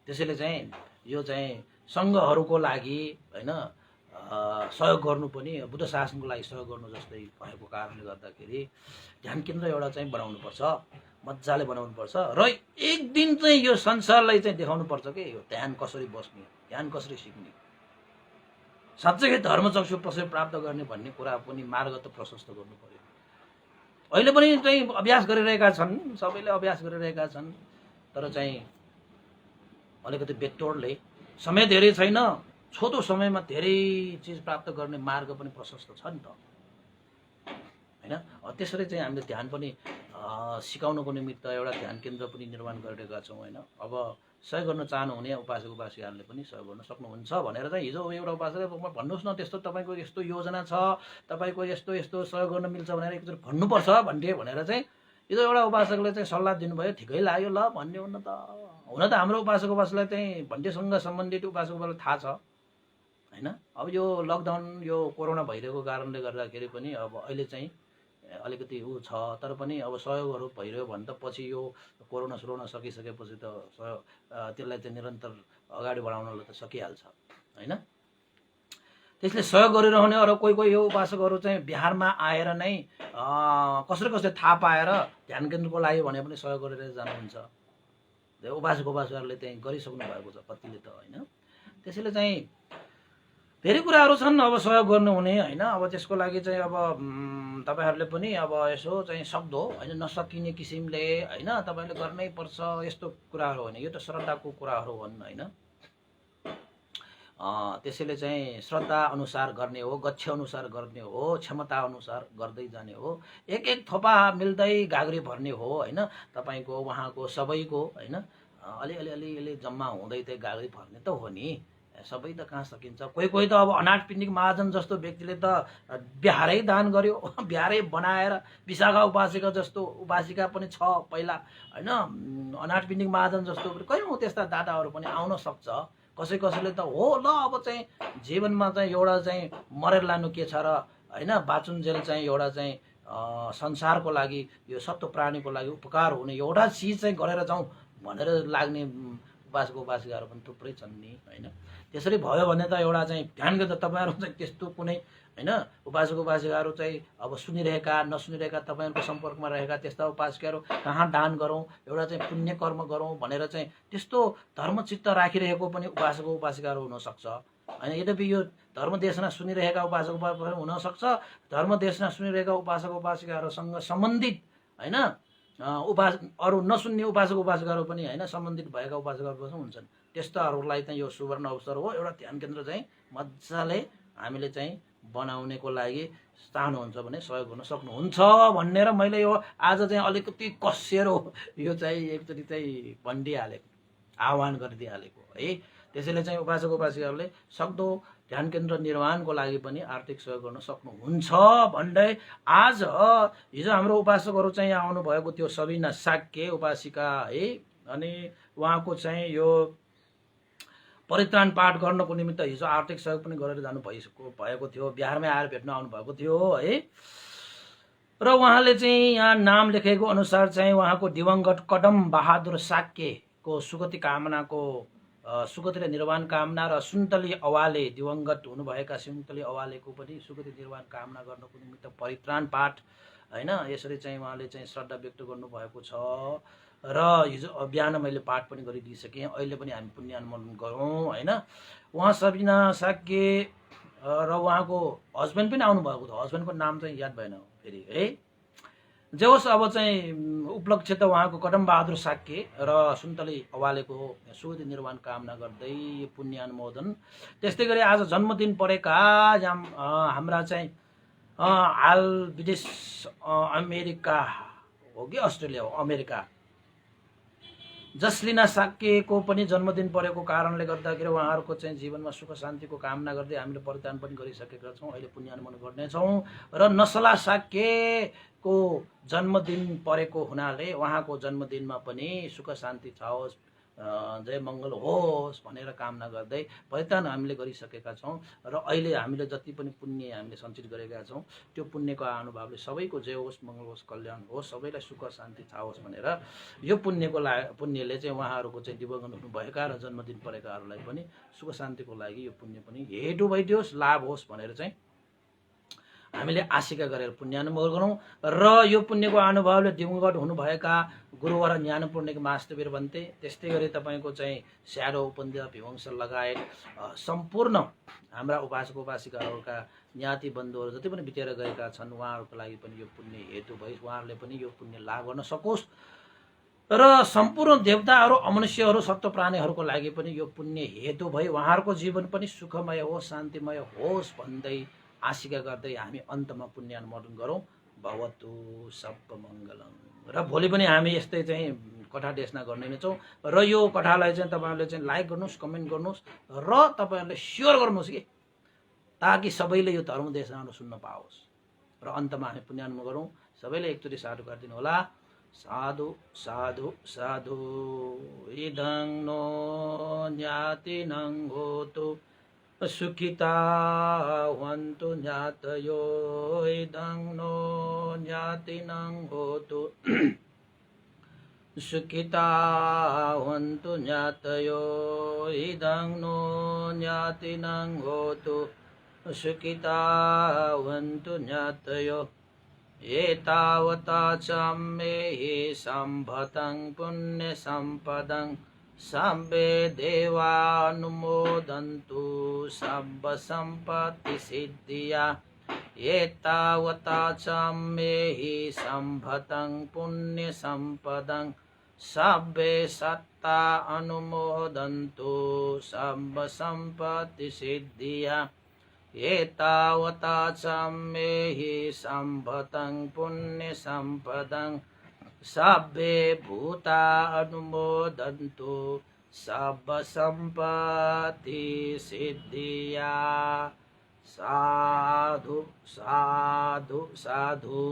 त्यसैले चाहिँ यो चाहिँ सङ्घहरूको लागि होइन सहयोग गर्नु पनि बुद्ध शासनको लागि सहयोग गर्नु जस्तै भएको कारणले गर्दाखेरि ध्यान केन्द्र एउटा चाहिँ बनाउनुपर्छ, मजाले बनाउनुपर्छ। र एक दिन चाहिँ यो संसारलाई चाहिँ देखाउनुपर्छ कि यो ध्यान कसरी बस्ने, ध्यान कसरी सिक्ने, साँच्चै धर्मचक्षु कसरी प्राप्त गर्ने भन्ने कुरा पनि मार्ग त प्रशस्त गर्नु पर्यो। अहिले पनि चाहिँ अभ्यास गरिरहेका छन्, सबैले अभ्यास गरिरहेका छन्। तर चाहिँ अलिकति बेतोडले समय धेरै छैन, छोटो समयमा धेरै चिज प्राप्त गर्ने मार्ग पनि प्रशस्त छ नि त होइन। त्यसरी चाहिँ हामीले ध्यान पनि सिकाउनको निमित्त एउटा ध्यान केन्द्र पनि निर्माण गरिरहेका छौँ होइन। अब सहयोग गर्न चाहनुहुने उपासक उपासिकाहरूले पनि सहयोग गर्न सक्नुहुन्छ भनेर चाहिँ हिजो एउटा उपासकले भन्नुहोस् न, त्यस्तो तपाईँको यस्तो योजना छ, तपाईँको यस्तो सहयोग गर्न मिल्छ भनेर एकचोटि भन्नुपर्छ भनेर चाहिँ हिजो एउटा उपासकले चाहिँ सल्लाह दिनुभयो। ठिकै लाग्यो, ल भन्ने हुन त हाम्रो उपासक उपासकलाई चाहिँ भन्टेसँग सम्बन्धित उपासक उपासकलाई थाहा छ होइन। अब यो लकडाउन, यो कोरोना भइरहेको कारणले गर्दाखेरि पनि अब अहिले चाहिँ अलिकति ऊ छ। तर पनि अब सहयोगहरू भइरह्यो भने त पछि यो कोरोना सकिसकेपछि त त्यसलाई चाहिँ निरन्तर अगाडि बढाउनलाई त सकिहाल्छ होइन। त्यसले सहयोग गरिरहने अरू कोही यो उपासकहरू चाहिँ बिहारमा आएर नै कसरी थाहा पाएर ध्यान केन्द्रको लागि भने पनि सहयोग गरेर जानुहुन्छ। उपासक उपासकहरूले चाहिँ गरिसक्नु भएको छ कतिले त होइन। त्यसैले चाहिँ धेरै कुराहरू छन् अब सहयोग गर्नुहुने होइन। अब त्यसको लागि चाहिँ अब तपाईँहरूले पनि अब यसो चाहिँ सक्दो होइन, नसकिने किसिमले होइन तपाईँले गर्नै पर्छ यस्तो कुराहरू होइन। यो त श्रद्धाको कुराहरू हुन् होइन। त्यसैले चाहिँ श्रद्धा अनुसार गर्ने हो, गच्छ अनुसार गर्ने हो, क्षमता अनुसार गर्दै जाने हो। एक थोपा मिल्दै गाग्री भर्ने हो होइन। तपाईँको उहाँको सबैको होइन अलि जम्मा हुँदै चाहिँ गाग्री भर्ने त हो नि। सबै त कहाँ सकिन्छ। कोही त अब अनाथ पिण्डिक महाजन जस्तो व्यक्तिले त बिहारै दान गर्यो, बिहारै बनाएर। विशाखा उपासिका जस्तो उपासिका पनि छ पहिला होइन। अनाथ पिण्डिक महाजन जस्तो कयौँ त्यस्ता दाताहरू पनि आउन सक्छ। कसैले त हो ल अब चाहिँ जीवनमा चाहिँ एउटा चाहिँ मरेर लानु के छ र होइन, बाँचुन्जेल चाहिँ एउटा चाहिँ संसारको लागि यो सत्व प्राणीको लागि उपकार हुने एउटा चिज चाहिँ गरेर जाउँ भनेर लाग्ने उपासक उपासिकाहरू पनि थुप्रै छन् नि होइन। त्यसरी भयो भने त एउटा चाहिँ ध्यान गर्दा तपाईँहरू चाहिँ त्यस्तो कुनै होइन उपासक उपासिकाहरू चाहिँ अब सुनिरहेका नसुनिरहेका तपाईँहरूको सम्पर्कमा रहेका त्यस्ता उपासिकाहरू कहाँ दान गरौँ, एउटा चाहिँ पुण्य कर्म गरौँ भनेर चाहिँ त्यस्तो धर्मचित्त राखिरहेको पनि उपासक उपासिकाहरू हुनसक्छ होइन। यद्यपि यो धर्मदेशना सुनिरहेका उपासक उपासिकाहरू हुनसक्छ, धर्मदेशना सुनिरहेका उपासक उपासिकाहरूसँग सम्बन्धित होइन अरू नसुन्ने उपासक उपासिकाहरू पनि होइन सम्बन्धित भएका उपासकहरू पनि हुन्छन्। त्यस्ताहरूलाई चाहिँ यो सुवर्ण अवसर हो, एउटा ध्यान केन्द्र चाहिँ मजाले हामीले चाहिँ बनाउनेको लागि चाहनुहुन्छ भने सहयोग गर्न सक्नुहुन्छ भनेर मैले यो आज चाहिँ अलिकति कसिएर यो चाहिँ एकचोटि चाहिँ भनिदिइहालेको, आह्वान गरिदिइहालेको है। त्यसैले चाहिँ उपासक उपासिकाहरूले सक्दो ध्यान केन्द्र निर्माणको लागि पनि आर्थिक सहयोग गर्न सक्नुहुन्छ भन्दै आज हिजो हाम्रो उपासकहरू चाहिँ आउनुभएको थियो, सबिना साक्य उपासिका है। अनि उहाँको चाहिँ यो परित्राण पाठ गर्नको निमित्त हिजो आर्थिक सहयोग पनि गरेर जानु भएको थियो, बिहारमै आएर भेट्न आउनुभएको थियो है। र उहाँले चाहिँ यहाँ नाम लेखेको अनुसार चाहिँ उहाँको दिवंगत कदम बहादुर साक्यको सुगति कामनाको सुगति र निर्वाण कामना र सुन्तली अवाले दिवंगत हुनुभएका सुन्तली अवालेको पनि सुगति निर्वाण कामना गर्नको निमित्त परित्राण पाठ होइन यसरी चाहिँ उहाँले चाहिँ श्रद्धा व्यक्त गर्नुभएको छ। र हिजो बिहान मैले पाठ पनि गरिदिइसकेँ, अहिले पनि हामी पुण्यानुमोदन गरौँ होइन। उहाँ सबिना साक्य र उहाँको हस्बेन्ड पनि आउनुभएको थियो, हस्बेन्डको नाम चाहिँ याद भएन फेरि है। जे होस् अब चाहिँ उपलक्ष्य त उहाँको कदम बहादुर साक्य र सुन्तली अवालेको सुगति निर्वाण कामना गर्दै पुण्यानुमोदन। त्यस्तै गरी आज जन्मदिन परेका हाम्रा चाहिँ हाल विदेश अमेरिका हो कि अस्ट्रेलिया हो, अमेरिका जसलिना साक्यको पनि जन्मदिन परेको कारणले गर्दाखेरि उहाँहरूको चाहिँ जीवनमा सुख शान्तिको कामना गर्दै हामीले परिधान पनि गरिसकेका छौँ, अहिले पुण्यानुमोदन गर्नेछौँ। र नसला साक्यको जन्मदिन परेको हुनाले उहाँको जन्मदिनमा पनि सुख शान्ति होस्, जय मङ्गल होस् भनेर कामना गर्दै परिधान हामीले गरिसकेका छौँ। र अहिले हामीले जति पनि पुण्य हामीले सञ्चित गरेका छौँ त्यो पुण्यको अनुभवले सबैको जय होस्, मङ्गल होस्, कल्याण होस्, सबैलाई सुख शान्ति होस् भनेर यो पुण्यले चाहिँ उहाँहरूको चाहिँ दिवंगत हुनुभएका र जन्मदिन परेकाहरूलाई पनि सुख शान्तिको लागि यो पुण्य पनि हेतु भइदियोस्, लाभ होस् भनेर चाहिँ हामीले आशिका गरेर पुण्यानुमोदन गरौँ। र यो पुण्यको अनुभवले दिवंगत हुनुभएका गुरुवर ज्ञानपूर्णिक मास्तवीर भन्ते, त्यस्तै गरी तपाईँको चाहिँ स्याडो उपन्ध्य विवंश लगायत सम्पूर्ण हाम्रा उपासक उपासिकाहरूका ज्ञाति बन्धुहरू जति पनि बितेर गएका छन् उहाँहरूको लागि पनि यो पुण्य हेतु भई उहाँहरूले पनि यो पुण्य लाभ गर्न सकोस्। र सम्पूर्ण देवताहरू अमनुष्यहरू सत्व प्राणीहरूको लागि पनि यो पुण्य हेतु भई उहाँहरूको जीवन पनि सुखमय होस्, शान्तिमय होस् भन्दै आशिका गर्दै हामी अन्तमा पुण्यानुमोदन गरौँ। भवतु सब मङ्गलम। र भोलि पनि हामी यस्तै चाहिँ कथा देशना गर्ने नै छौँ। र यो कथालाई चाहिँ तपाईँहरूले चाहिँ लाइक गर्नुहोस्, कमेन्ट गर्नुहोस् र तपाईँहरूले सेयर गर्नुहोस् कि ताकि सबैले यो धर्म देशनाहरू सुन्न पाओस्। र अन्तमा हामी पुण्यानुमोदन गरौँ। सबैले एकचोटि साधु गरिदिनु होला। साधु साधु साधु। इदं नो ज्ञातिनं होतु सुखिता हन्तु ज्ञातयो। इदं नो ज्ञातिनं होतु सुखिता हन्तु ज्ञातयो। इदं नो ज्ञातिनं होतु सुखिता हन्तु ज्ञातयो। एतावता च मे सम्भतं पुण्यसम्पदं सर्वे देवानुमोदन्तु सर्व सम्पत्ति सिद्धिया। एतावता च मे सम्भतं पुण्यसम्पदं सर्वे सत्ता अनुमोदन्तु सर्व सम्पत्ति सिद्धिया। एतावता च मे सम्भतं पुण्यसम्पदं सर्वे भूता अनुमोदन्तु सर्व सम्पत्ति सिद्धिया। साधु साधु साधु।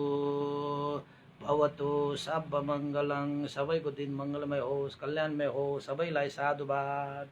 भवतु सब मङ्गलं। सबैको दिन मङ्गलमय होस्, कल्याणमय होस्। सबैलाई साधुवाद।